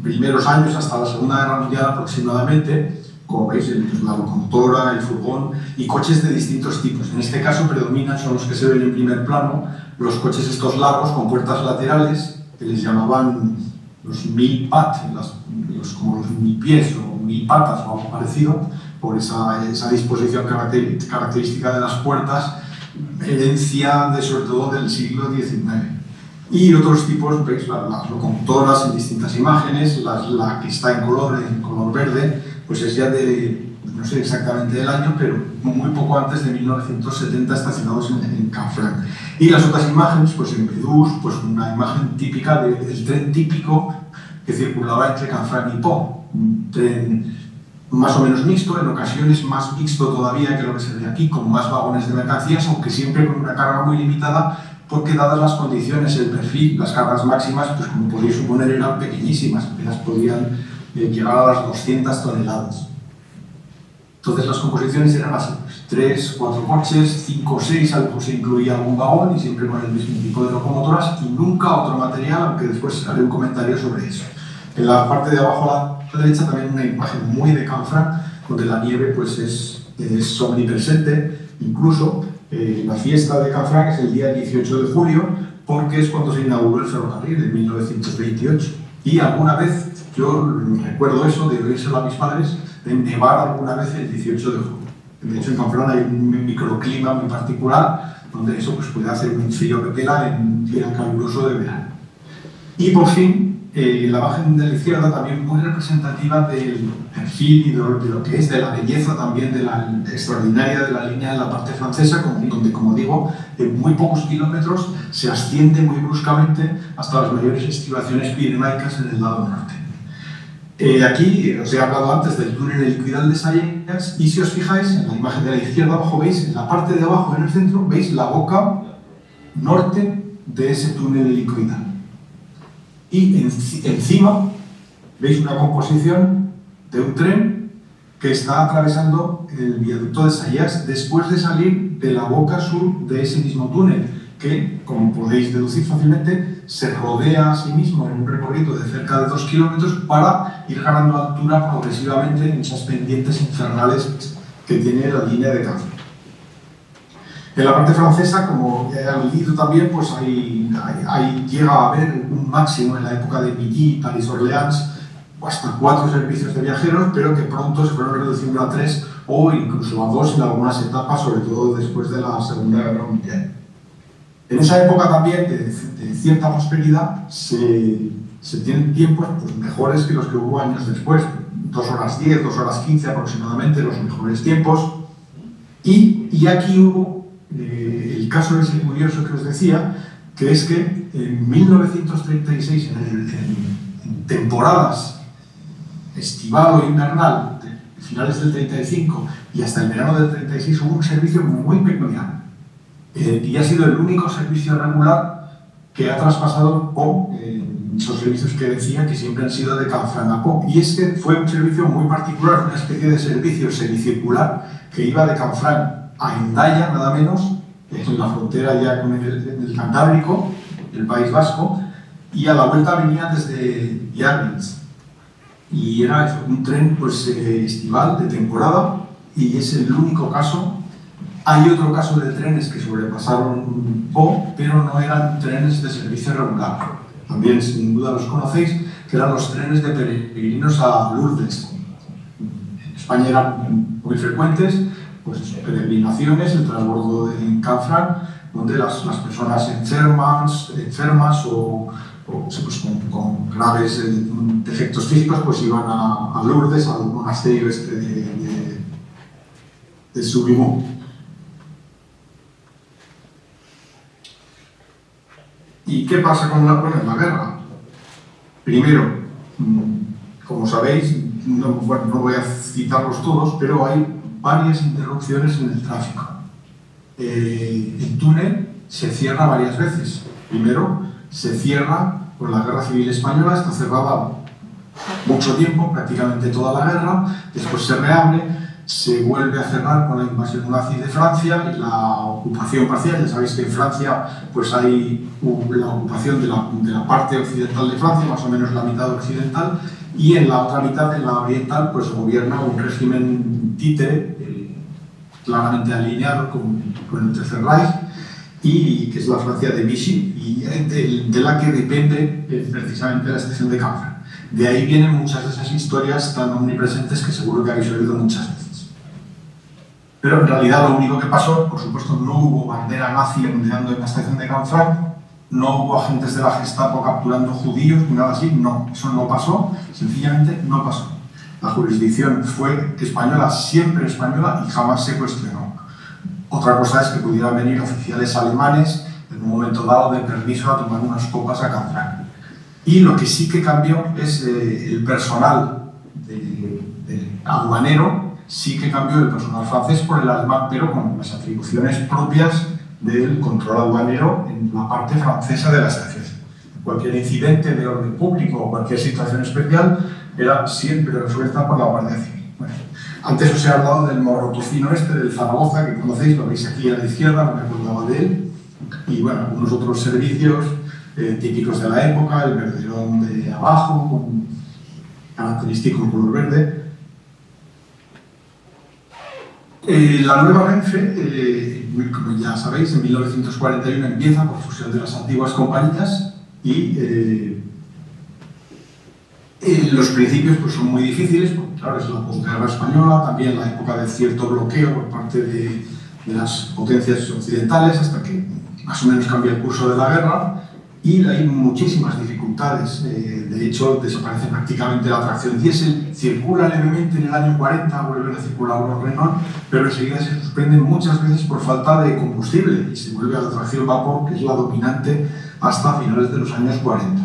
primeros años hasta la Segunda Guerra Mundial aproximadamente. Como veis, la locomotora, el furgón y coches de distintos tipos. En este caso predominan, son los que se ven en primer plano, los coches estos largos con puertas laterales, que les llamaban los mil pat, como los mil pies o mil patas o algo parecido, por esa disposición característica de las puertas, herencia sobre todo del siglo XIX. Y otros tipos, veis, las locomotoras en distintas imágenes, la que está en color verde, pues es ya de pues no sé exactamente el año, pero muy poco antes de 1970 estacionados en Canfranc. Y las otras imágenes, pues en Pédus, pues una imagen típica del tren típico que circulaba entre Canfranc y Pau. Un tren más o menos mixto, en ocasiones más mixto todavía que lo que se ve aquí, con más vagones de mercancías, aunque siempre con una carga muy limitada, porque dadas las condiciones, el perfil, las cargas máximas, pues como podéis suponer, eran pequeñísimas, apenas podían llegar a las 200 toneladas. Entonces las composiciones eran así, 3, 4 coches, 5 o 6, algo se incluía algún vagón y siempre con el mismo tipo de locomotoras y nunca otro material, aunque después haré un comentario sobre eso. En la parte de abajo a la derecha también una imagen muy de Canfranc, donde la nieve pues es omnipresente. Incluso la fiesta de Canfranc es el día 18 de julio, porque es cuando se inauguró el ferrocarril en 1928. Y alguna vez, yo recuerdo eso de oírselo a mis padres, de nevar alguna vez el 18 de julio. De hecho, en Canfranc hay un microclima muy particular, donde eso pues, puede hacer un frío que pela en un día caluroso de verano. Y por fin, la imagen de la izquierda también muy representativa del perfil y de lo que es, de la belleza también de la extraordinaria de la línea en la parte francesa, donde, como digo, en muy pocos kilómetros se asciende muy bruscamente hasta las mayores estribaciones pirenaicas en el lado norte. Aquí os he hablado antes del túnel helicoidal de Sallas y si os fijáis en la imagen de la izquierda abajo, veis en la parte de abajo en el centro, veis la boca norte de ese túnel helicoidal. Y encima veis una composición de un tren que está atravesando el viaducto de Sallas después de salir de la boca sur de ese mismo túnel, que, como podéis deducir fácilmente, se rodea a sí mismo en un recorrido de cerca de 2 kilómetros para ir ganando altura progresivamente en esas pendientes infernales que tiene la línea de Canfranc. En la parte francesa, como he aludido también, pues llega a haber un máximo en la época de Milly, París-Orléans, hasta 4 servicios de viajeros, pero que pronto se fueron reduciendo a 3 o incluso a 2 en algunas etapas, sobre todo después de la Segunda Guerra Mundial. En esa época también de cierta prosperidad se tienen tiempos pues, mejores que los que hubo años después, 2 horas 10, 2 horas 15 aproximadamente, los mejores tiempos. Y aquí hubo el caso ese curioso que os decía, que es que en 1936, en temporadas estival o invernal, de finales del 35 y hasta el verano del 36, hubo un servicio muy peculiar. Y ha sido el único servicio regular que ha traspasado Pau, esos servicios que decía que siempre han sido de Canfranc a Pau. Y es que fue un servicio muy particular, una especie de servicio semicircular que iba de Canfranc a Hendaya, nada menos, en la frontera ya con el Cantábrico, el País Vasco, y a la vuelta venía desde Yarlitz. Y era un tren pues, estival, de temporada, y es el único caso. Hay otro caso de trenes que sobrepasaron Pau, pero no eran trenes de servicio regular. También, sin duda, los conocéis, que eran los trenes de peregrinos a Lourdes. En España eran muy frecuentes, pues peregrinaciones, el transbordo en Canfranc, donde las personas enfermas o pues, con graves defectos físicos pues iban a Lourdes, al monasterio de Soubimont. ¿Y qué pasa con la guerra? Primero, como sabéis, no voy a citarlos todos, pero hay varias interrupciones en el tráfico. El túnel se cierra varias veces. Primero, se cierra con la Guerra Civil Española, está cerrada mucho tiempo, prácticamente toda la guerra, después se reabre, se vuelve a cerrar con la invasión nazi de Francia y la ocupación parcial. Ya sabéis que en Francia pues hay la ocupación de la parte occidental de Francia, más o menos la mitad occidental, y en la otra mitad, en la oriental, pues gobierna un régimen títere claramente alineado con el Tercer Reich, y que es la Francia de Vichy, y de la que depende precisamente la estación de Canfranc. De ahí vienen muchas de esas historias tan omnipresentes que seguro que habéis oído muchas veces. Pero en realidad lo único que pasó, por supuesto, no hubo bandera nazi ondeando en la estación de Canfranc, no hubo agentes de la Gestapo capturando judíos ni nada así, no, eso no pasó, sencillamente no pasó. La jurisdicción fue española, siempre española, y jamás se cuestionó. Otra cosa es que pudieran venir oficiales alemanes en un momento dado de permiso a tomar unas copas a Canfranc. Y lo que sí que cambió es el personal aduanero, sí que cambió el personal francés por el alemán, pero con las atribuciones propias del control aduanero en la parte francesa de la SFC. Cualquier incidente de orden público o cualquier situación especial era siempre resuelta por la Guardia Civil. Bueno, antes os he hablado del morro tocino del Zaragoza, que conocéis, lo veis aquí a la izquierda, no me acordaba de él, y bueno, algunos otros servicios típicos de la época, el verderón de abajo, con característico color verde. La nueva Renfe, como ya sabéis, en 1941 empieza por fusión de las antiguas compañías y los principios pues, son muy difíciles, porque claro, es la posguerra española, también la época de cierto bloqueo por parte de las potencias occidentales, hasta que más o menos cambia el curso de la guerra, y hay muchísimas dificultades. De hecho, desaparece prácticamente la tracción diésel, circula levemente en el año 40, vuelven a circular los Renault, pero enseguida se suspenden muchas veces por falta de combustible y se vuelve a la tracción vapor, que es la dominante hasta finales de los años 40.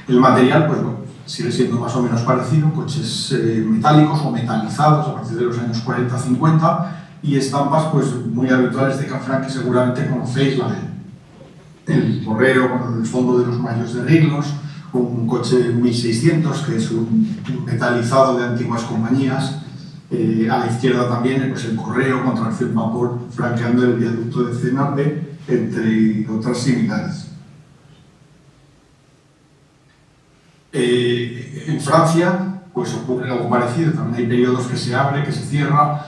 El material, pues bueno, sigue siendo más o menos parecido, coches metálicos o metalizados a partir de los años 40-50 y estampas pues muy habituales de Canfranc, que seguramente conocéis, la el correo con el fondo de los mayos de Riglos, un coche 1600 que es un metalizado de antiguas compañías, a la izquierda también pues el correo con tracción vapor flanqueando el viaducto de Cenarde, entre otras similares. En Francia pues ocurre algo parecido, también hay periodos que se abre, que se cierra,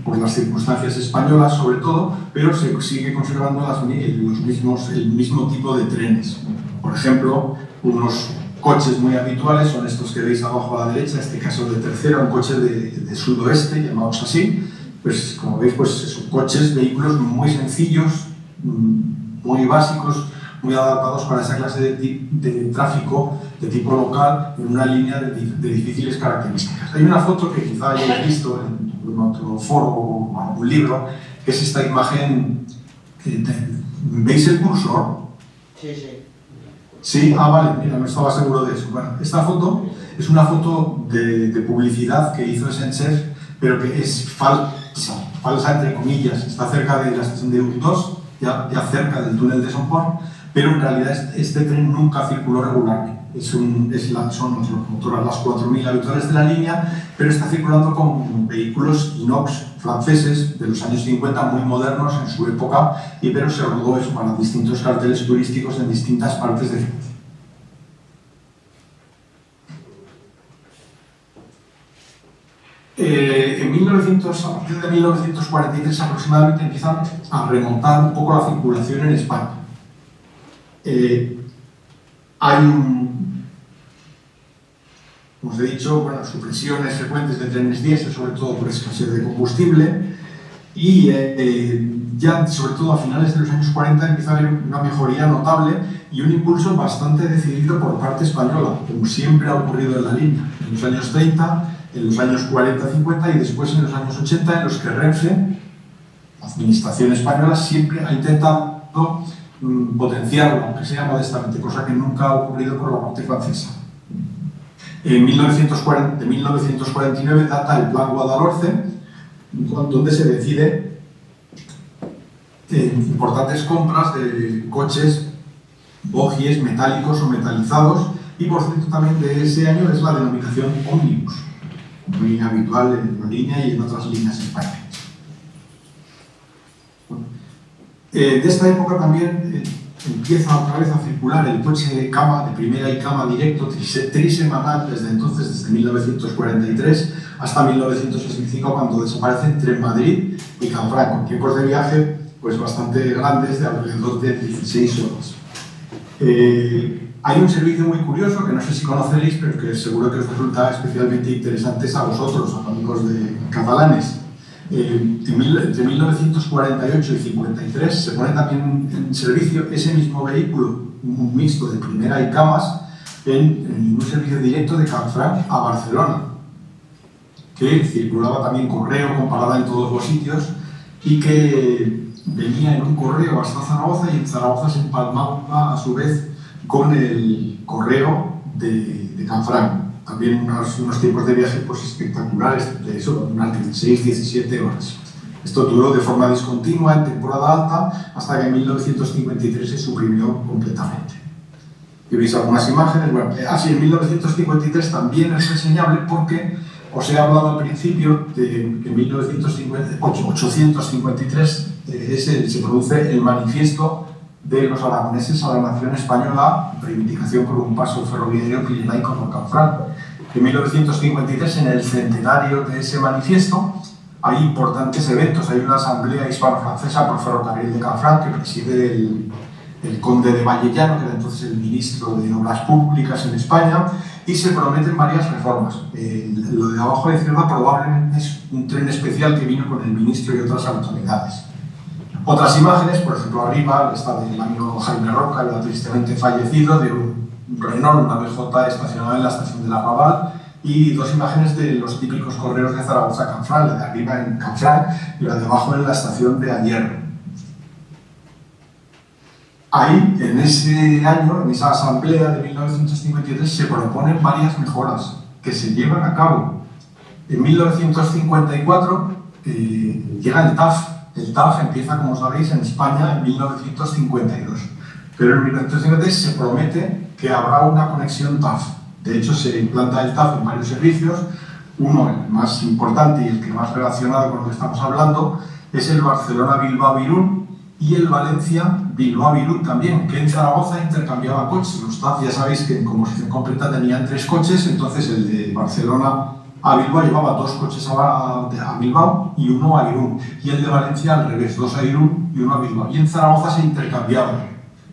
por las circunstancias españolas sobre todo, pero se sigue conservando el mismo tipo de trenes. Por ejemplo, unos coches muy habituales son estos que veis abajo a la derecha, este caso de tercera, un coche de sudoeste, llamados así. Pues como veis, pues son coches, vehículos muy sencillos, muy básicos, muy adaptados para esa clase de tráfico de tipo local en una línea de difíciles características. Hay una foto que quizá hayáis visto en otro foro o algún libro, que es esta imagen. ¿Veis el cursor? Sí, sí. Sí, vale, mira, no estaba seguro de eso. Bueno, esta foto es una foto de publicidad que hizo SNCF, pero que es falsa entre comillas. Está cerca de la estación de U2, ya cerca del túnel de Somport, pero en realidad este tren nunca circuló regularmente. Son las locomotoras, las 4.000 habituales de la línea, pero está circulando con vehículos inox franceses de los años 50, muy modernos en su época, pero se rodó eso para distintos carteles turísticos en distintas partes de Francia. A partir de 1943 aproximadamente empiezan a remontar un poco la circulación en España. Hay como os he dicho, bueno, supresiones frecuentes de trenes diésel, sobre todo por escasez de combustible, y ya sobre todo a finales de los años 40 empieza a haber una mejoría notable y un impulso bastante decidido por parte española, como siempre ha ocurrido en la línea, en los años 30, en los años 40-50 y después en los años 80, en los que Renfe, la administración española, siempre ha intentado potenciarlo, aunque sea modestamente, cosa que nunca ha ocurrido por la parte francesa. En 1949 data el Plan Guadalhorce, donde se decide importantes compras de coches bogies metálicos o metalizados, y por cierto también de ese año es la denominación ómnibus, muy habitual en la línea y en otras líneas españolas. De esta época también empieza otra vez a circular el coche de cama, de primera y cama directo, trisemanal, desde entonces, desde 1943 hasta 1965, cuando desaparece entre Madrid y Canfranc, con tiempos de viaje pues bastante grandes, de alrededor de 16 horas. Hay un servicio muy curioso que no sé si conoceréis, pero que seguro que os resulta especialmente interesante a vosotros, a los amigos de catalanes. Entre 1948 y 53 se pone también en servicio ese mismo vehículo, un mixto de primera y camas, en un servicio directo de Canfranc a Barcelona, que circulaba también correo con parada en todos los sitios y que venía en un correo hasta Zaragoza y en Zaragoza se empalmaba a su vez con el correo de Canfranc. También unos tiempos de viaje pues, espectaculares, de eso, unas 16-17 horas. Esto duró de forma discontinua en temporada alta hasta que en 1953 se suprimió completamente. Y veis algunas imágenes. Bueno, así en 1953 también es reseñable porque os he hablado al principio de que en 1853 se produce el manifiesto de los aragoneses a la nación española, reivindicación por un paso ferroviario pirenaico por Canfranc. En 1953, en el centenario de ese manifiesto, hay importantes eventos. Hay una asamblea hispano-francesa por ferrocarril de Canfranc que preside el conde de Vallellano, que era entonces el ministro de Obras Públicas en España, y se prometen varias reformas. Lo de abajo a la izquierda probablemente es un tren especial que vino con el ministro y otras autoridades. Otras imágenes, por ejemplo, arriba está del amigo Jaime Roca, ya tristemente fallecido, de un Renault, una BJ estacionada en la estación de la Raval, y dos imágenes de los típicos correos de Zaragoza-Canfranc, la de arriba en Canfranc y la de abajo en la estación de Ayerro. Ahí, en ese año, en esa asamblea de 1953, se proponen varias mejoras que se llevan a cabo. En 1954 llega el TAF. El TAF empieza, como sabéis, en España en 1952. Pero en 1953 se promete que habrá una conexión TAF. De hecho, se implanta el TAF en varios servicios. Uno, el más importante y el que más relacionado con lo que estamos hablando, es el Barcelona-Bilbao-Irún y el Valencia-Bilbao-Irún también, que en Zaragoza intercambiaba coches. Los TAF, ya sabéis que en composición completa tenían 3 coches, entonces el de Barcelona a Bilbao llevaba 2 coches a Bilbao y 1 a Irún. Y el de Valencia al revés, 2 a Irún y 1 a Bilbao. Y en Zaragoza se intercambiaban,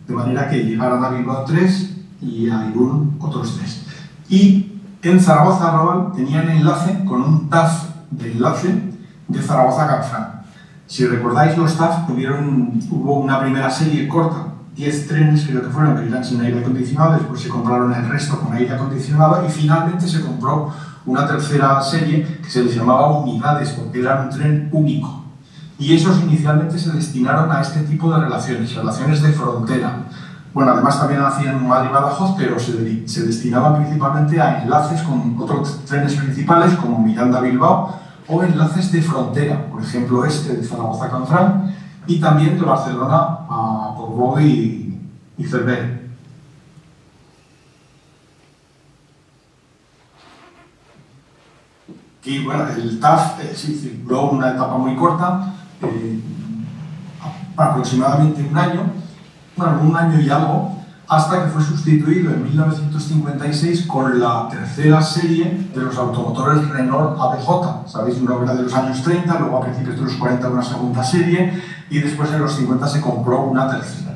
de manera que llegaran a Bilbao 3 y a Irún otros 3. Y en Zaragoza-Raval tenían enlace con un TAF de enlace de Zaragoza-Canfranc. Si recordáis, los TAF hubo una primera serie corta, 10 trenes creo que fueron, que eran sin aire acondicionado, después se compraron el resto con aire acondicionado y finalmente se compró una tercera serie que se les llamaba unidades, porque era un tren único. Y esos inicialmente se destinaron a este tipo de relaciones de frontera. Bueno, además también hacían Madrid-Badajoz, pero se destinaban principalmente a enlaces con otros trenes principales como Miranda-Bilbao o enlaces de frontera, por ejemplo este de Zaragoza-Canfranc y también de Barcelona a Portbou y Cervera. Y bueno, el TAF sí circuló una etapa muy corta, aproximadamente un año y algo, hasta que fue sustituido en 1956 con la tercera serie de los automotores Renault ABJ. Sabéis, una obra de los años 30, luego a principios de los 40 una segunda serie y después en los 50 se compró una tercera.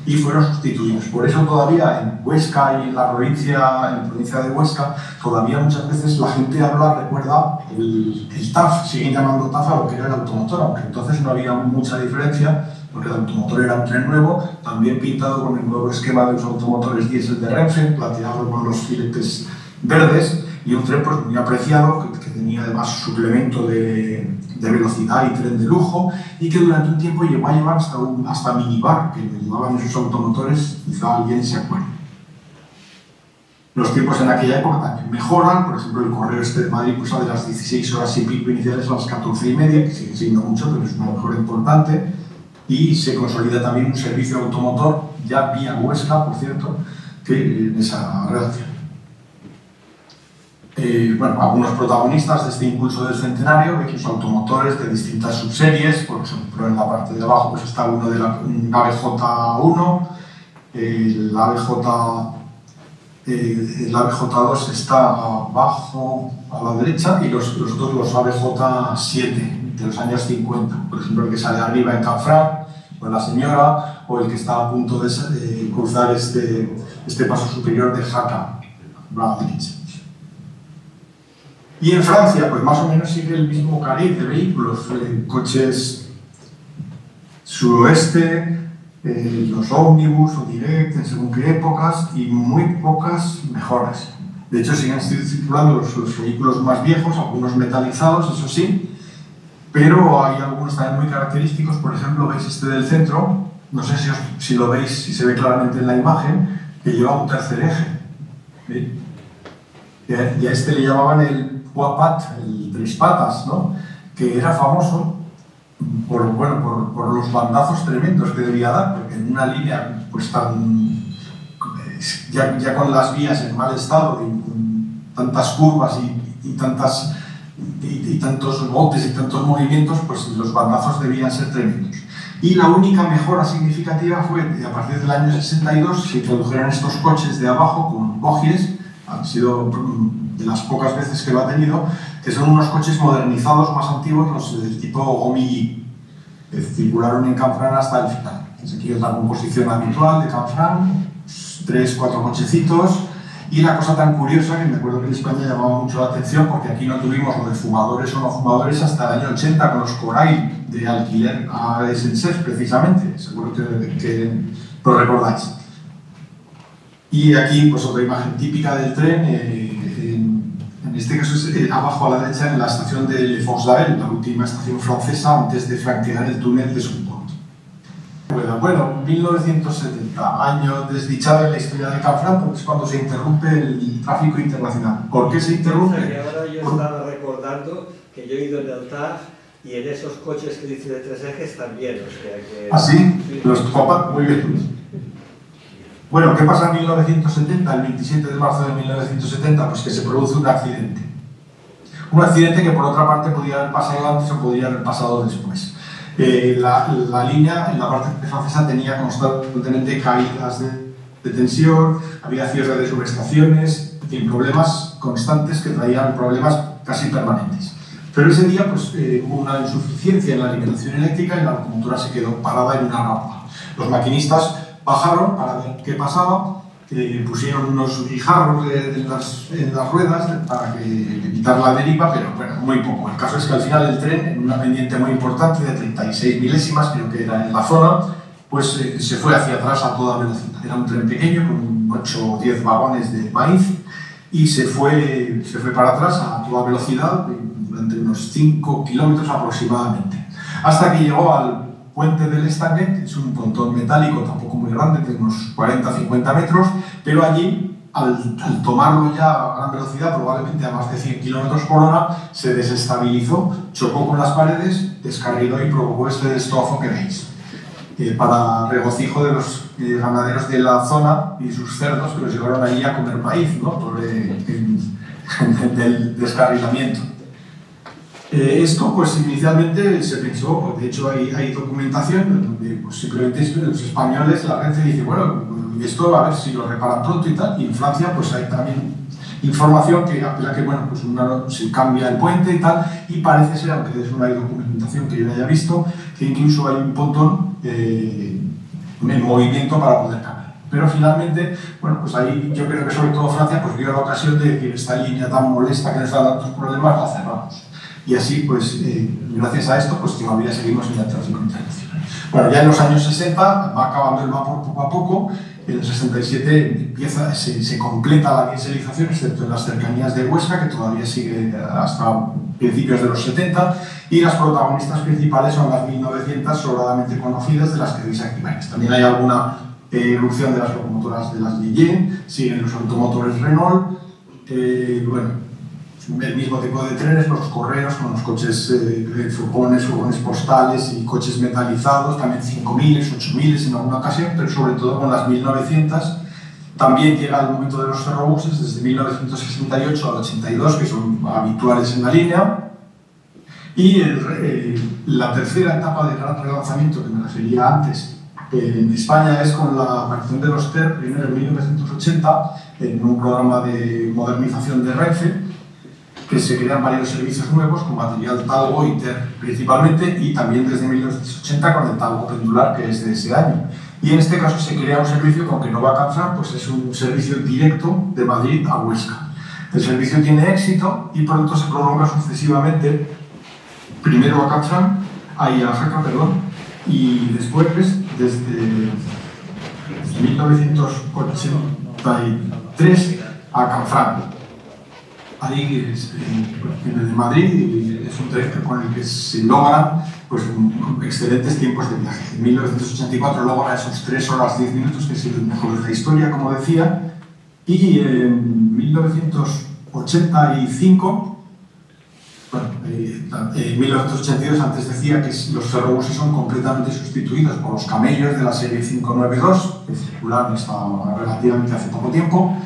Y fueron sustituidos. Por eso todavía en Huesca y en la provincia de Huesca, todavía muchas veces la gente recuerda el TAF, siguen llamando TAF a lo que era el automotor, aunque entonces no había mucha diferencia, porque el automotor era un tren nuevo, también pintado con el nuevo esquema de los automotores diésel de Renfe, plateado con los filetes verdes, y un tren pues, muy apreciado, que tenía además suplemento de velocidad y tren de lujo, y que durante un tiempo llegó a llevar hasta minibar, que lo llevaban esos automotores, quizá alguien se acuerde. Los tiempos en aquella época también mejoran, por ejemplo el correo este de Madrid pasa de las 16 horas y pico iniciales a las 14:30, que sigue siendo mucho, pero es una mejora importante, y se consolida también un servicio automotor, ya vía Huesca, por cierto, que en esa relación. Bueno, algunos protagonistas de este impulso del centenario, de los automotores de distintas subseries, por ejemplo en la parte de abajo pues está uno de la ABJ1, el ABJ2 está abajo a la derecha y los otros los ABJ7 de los años 50, por ejemplo el que sale arriba en Canfranc, con la señora, o el que está a punto de cruzar este paso superior de Jaca, a la derecha. Y en Francia, pues más o menos sigue el mismo cariz de vehículos, coches suroeste, los ómnibus o direct en según qué épocas y muy pocas mejoras. De hecho, siguen circulando los vehículos más viejos, algunos metalizados, eso sí, pero hay algunos también muy característicos. Por ejemplo, veis este del centro, no sé si lo veis, si se ve claramente en la imagen, que lleva un tercer eje. ¿Sí? Y a este le llamaban el Quapat, el tres patas, ¿no? Que era famoso por los bandazos tremendos que debía dar, porque en una línea pues ya con las vías en mal estado y con tantas curvas y tantos botes y tantos movimientos, pues los bandazos debían ser tremendos. Y la única mejora significativa fue que a partir del año 62 se introdujeron estos coches de abajo con bogies. Han sido de las pocas veces que lo ha tenido, que son unos coches modernizados más antiguos, los del tipo Gomilly, que circularon en Canfranc hasta el final. Aquí es la composición habitual de Canfranc, 3-4 cochecitos, y la cosa tan curiosa que me acuerdo que en España llamaba mucho la atención, porque aquí no tuvimos lo de fumadores o no fumadores hasta el año 80 con los Corail de alquiler a SNCF, precisamente, seguro que lo recordáis. Y aquí, pues otra imagen típica del tren, en este caso es abajo a la derecha en la estación de Le Fosse-d'Avel, la última estación francesa antes de franquear el túnel de Sompont. Bueno, 1970, año desdichado en la historia de Canfranc, porque es cuando se interrumpe el tráfico internacional. ¿Por qué se interrumpe? O sea, que ahora yo estaba recordando que yo he ido en el TAF y en esos coches que dice de tres ejes también, o sea que... ¿Ah, sí? Los Copat, muy bien. Bueno, ¿qué pasa en 1970? El 27 de marzo de 1970, pues que se produce un accidente. Un accidente que por otra parte podría haber pasado antes o podría haber pasado después. La línea en la parte francesa tenía constantemente caídas de tensión, había cierre de subestaciones, en problemas constantes que traían problemas casi permanentes. Pero ese día pues, hubo una insuficiencia en la alimentación eléctrica y la locomotora se quedó parada en una rampa. Los maquinistas bajaron para ver qué pasaba, pusieron unos guijarros en las ruedas para evitar la deriva, pero bueno, muy poco. El caso es que al final el tren, en una pendiente muy importante de 36 milésimas, creo que era en la zona, pues se fue hacia atrás a toda velocidad. Era un tren pequeño con 8 o 10 vagones de maíz y se fue para atrás a toda velocidad durante unos 5 kilómetros aproximadamente, hasta que llegó al puente del Estanguet. Es un pontón metálico, tampoco muy grande, de unos 40-50 metros, pero allí, al tomarlo ya a gran velocidad, probablemente a más de 100 km por hora, se desestabilizó, chocó con las paredes, descarriló y provocó este destrozo que veis. Para regocijo de los ganaderos de la zona y sus cerdos que los llevaron allí a comer maíz, ¿no? Por el descarrilamiento. Esto pues inicialmente se pensó, de hecho hay documentación donde pues, simplemente los españoles, la Renfe dice, bueno, esto a ver si lo reparan pronto y tal, y en Francia pues hay también información que apela que bueno, pues se cambia el puente y tal, y parece ser, aunque no hay documentación que yo haya visto, que incluso hay un pontón en movimiento para poder cambiar. Pero finalmente, bueno, pues ahí yo creo que sobre todo Francia pues vio la ocasión de decir, esta línea tan molesta que nos da tantos problemas, la cerramos. Y así, pues, gracias a esto, pues todavía seguimos en el tráfico internacional. Bueno, ya en los años 60 va acabando el vapor poco a poco. En el 67 se completa la dieselización, excepto en las cercanías de Huesca, que todavía sigue hasta principios de los 70. Y las protagonistas principales son las 1900, sobradamente conocidas, de las que veis aquí. También hay alguna erupción de las locomotoras de las Ligier, siguen los automotores Renault. Bueno, el mismo tipo de trenes, los correos con los coches furgones postales y coches metalizados, también 5000, 8000 en alguna ocasión, pero sobre todo con las 1900. También llega el momento de los ferrobuses, desde 1968 al 82, que son habituales en la línea. Y la tercera etapa de gran relanzamiento, que me refería antes, en España es con la aparición de los TER, primero en 1980, en un programa de modernización de Renfe, que se crean varios servicios nuevos con material Talgo y TER principalmente, y también desde 1980 con el Talgo pendular, que es de ese año. Y en este caso se crea un servicio que, aunque no va a Canfranc, pues es un servicio directo de Madrid a Huesca. El servicio tiene éxito y pronto se prolonga sucesivamente, primero a Canfranc, a Jaca, perdón, y después desde 1983 a Canfranc. Ahí en el de Madrid, y es un tren con el que se logran pues, excelentes tiempos de viaje. En 1984 logra esos 3 horas 10 minutos, que es el mejor de la historia, como decía, y en 1985, bueno, en 1982 antes decía que los ferrobuses son completamente sustituidos por los camellos de la serie 592, que circularon hasta relativamente hace poco tiempo.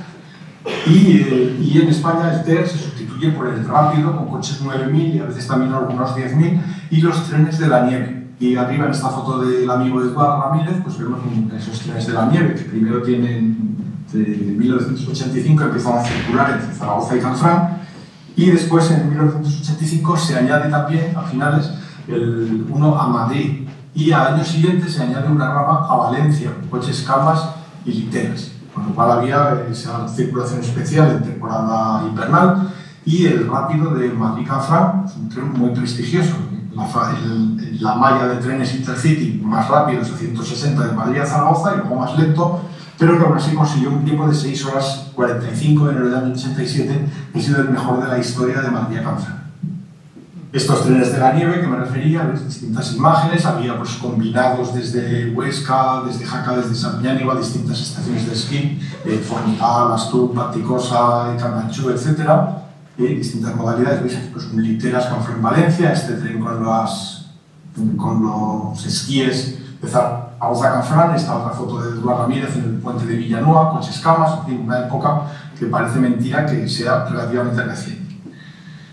Y en España el TER se sustituye por el rápido, con coches 9.000 y a veces también algunos 10.000, y los trenes de la nieve. Y arriba en esta foto del amigo Eduardo Ramírez, pues vemos esos trenes de la nieve, que primero tienen, de 1985 empiezan a circular entre Zaragoza y Canfranc, y después en 1985 se añade también, a finales, uno a Madrid, y al año siguiente se añade una rama a Valencia, con coches calmas y literas. Con lo cual había esa circulación especial en temporada invernal, y el rápido de Madrid-Canfranc es un tren muy prestigioso. La malla de trenes Intercity más rápido es a 160 de Madrid a Zaragoza y luego más lento, pero que aún así consiguió un tiempo de 6 horas 45 en el año 87, que ha sido el mejor de la historia de Madrid a Canfranc. Estos trenes de la nieve que me refería, distintas imágenes, había pues, combinados desde Huesca, desde Jaca, desde Santillán, a distintas estaciones de esquí, Formigal, Astup, Panticosa, Candanchú, etc. Distintas modalidades, ¿veis? Pues un literas Canfranc Valencia, este tren con los esquíes de Zaragoza Canfranc, esta otra foto de Eduardo Ramírez en el puente de Villanueva, coches camas, en fin, una época que parece mentira que sea relativamente reciente.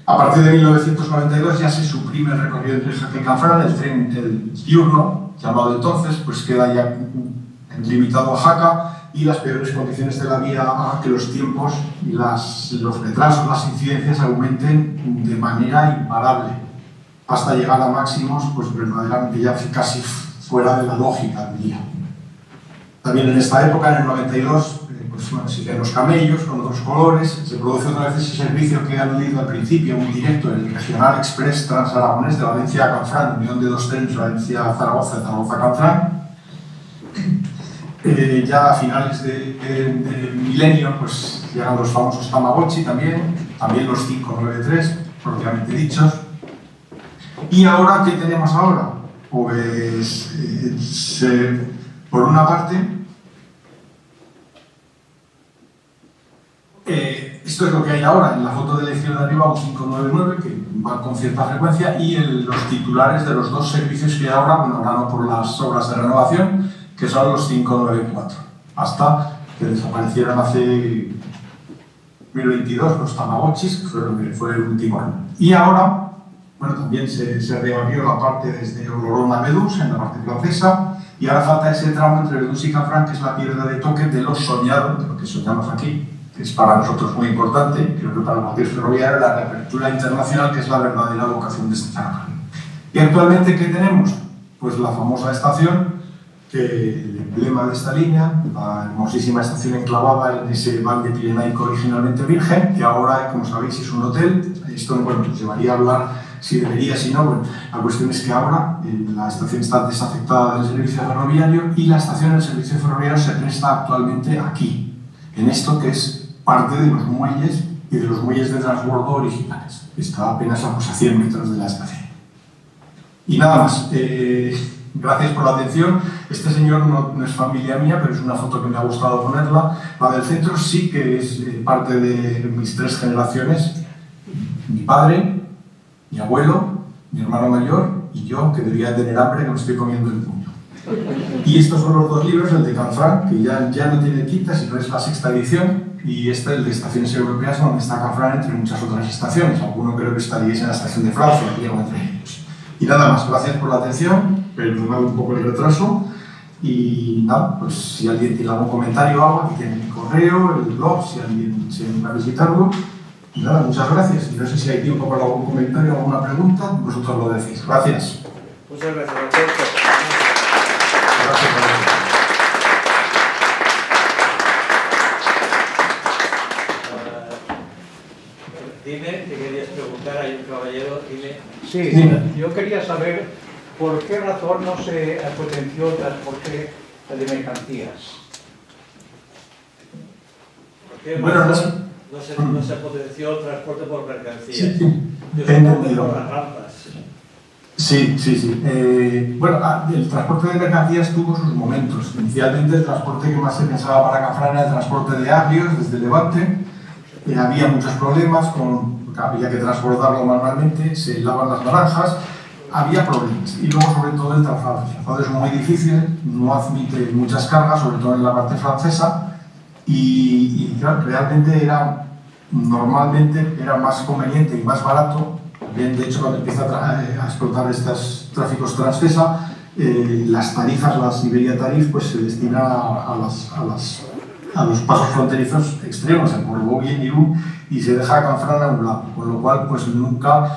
A partir de 1992 ya se suprime el recorrido entre Jaca y Canfranc, el tren diurno, llamado entonces, pues queda ya limitado a Jaca, y las peores condiciones de la vía hagan que los tiempos y los retrasos, las incidencias aumenten de manera imparable, hasta llegar a máximos pues verdaderamente ya casi fuera de la lógica del día. También en esta época, en el 92, siguen los camellos con otros colores, se produce otra vez ese servicio que he aludido al principio, un directo, el Regional Express Transaragonés de Valencia a Canfranc, unión de 2 trenes, Valencia-Zaragoza, Zaragoza-Canfranc. Ya a finales del milenio pues, llegan los famosos Tamagotchi también los 593, propiamente dichos. ¿Y ahora qué tenemos ahora? Pues, por una parte, esto es lo que hay ahora, en la foto de la izquierda arriba, un 599, que va con cierta frecuencia, y los titulares de los 2 servicios que hay ahora, bueno, ahora no por las obras de renovación, que son los 594, hasta que desaparecieron hace 2022 los Tamagotchis, que fue el último año. Y ahora, bueno, también se reabrió la parte desde Olorón a Bedús, en la parte francesa, y ahora falta ese tramo entre Bedús y Canfranc, que es la piedra de toque de lo soñado, de lo que soñamos aquí, que es para nosotros muy importante, creo que para cualquier ferroviario, la reapertura internacional, que es la verdadera vocación de este ferrocarril. Y actualmente, ¿qué tenemos? Pues la famosa estación, que el emblema de esta línea, la hermosísima estación enclavada en ese valle pirenaico originalmente virgen, que ahora, como sabéis, es un hotel. Esto, bueno, nos llevaría a hablar si debería, si no. Bueno, la cuestión es que ahora la estación está desafectada del servicio ferroviario y la estación del servicio ferroviario se presta actualmente aquí, en esto que es parte de los muelles y de los muelles de transbordo originales. Está apenas a 100 metros de la estación. Y nada más. Gracias por la atención. Este señor no es familia mía, pero es una foto que me ha gustado ponerla. La del centro sí que es parte de mis 3 generaciones. Mi padre, mi abuelo, mi hermano mayor y yo, que debería tener hambre, que me estoy comiendo el puño. Y estos son los 2 libros, el de Canfranc, que ya no tiene quinta, sino es la 6ª edición, y el de Estaciones Europeas, donde está Canfranc entre muchas otras estaciones. Alguno creo que estaríais en la estación de Francia, llevo entre ellos. Y nada más, gracias por la atención, perdonad un poco el retraso, y nada, pues si alguien tiene algún comentario o algo, aquí tiene mi correo, el blog, si alguien se anima a visitarlo. Y nada, muchas gracias. Y no sé si hay tiempo para algún comentario o alguna pregunta, vosotros lo decís. Gracias. Muchas gracias, Alberto. Gracias, Dime, te querías preguntar, hay un caballero, dime. Sí, yo quería saber ¿por qué razón no se potenció el transporte de mercancías? Bueno, no se potenció el transporte por mercancías. Sí, Yo he supongo que entendido. por las rampas. Sí. Bueno, el transporte de mercancías tuvo sus momentos. Inicialmente el transporte que más se pensaba para Canfranc era el transporte de agrios desde Levante. Había muchos problemas, había que transportarlo manualmente, se helaban las naranjas, había problemas. Y luego sobre todo el trazado. El trazado es muy difícil, no admite muchas cargas, sobre todo en la parte francesa, y claro, realmente normalmente era más conveniente y más barato. Bien, de hecho, cuando empieza a explotar estos tráficos transfesa, las tarifas, las Iberia Tarif, pues se destinan a los pasos fronterizos extremos, en Portbou y en Irún, y se deja a Canfranc a un lado, con lo cual pues nunca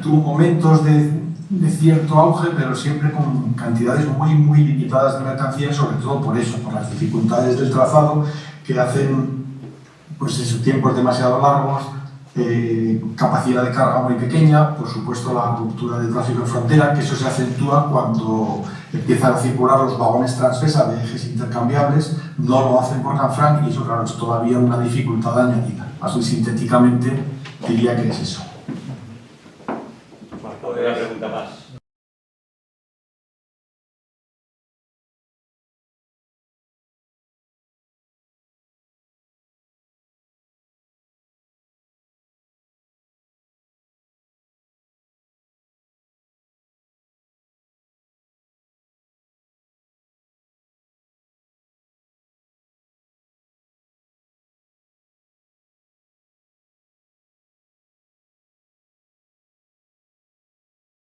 tuvo momentos de cierto auge, pero siempre con cantidades muy limitadas de mercancías, sobre todo por eso, por las dificultades del trazado que hacen pues esos tiempos demasiado largos, capacidad de carga muy pequeña, por supuesto la ruptura del tráfico en frontera, que eso se acentúa cuando empiezan a circular los vagones transfesa de ejes intercambiables, no lo hacen por Canfranc y eso claro es todavía una dificultad añadida. Así sintéticamente diría que es eso.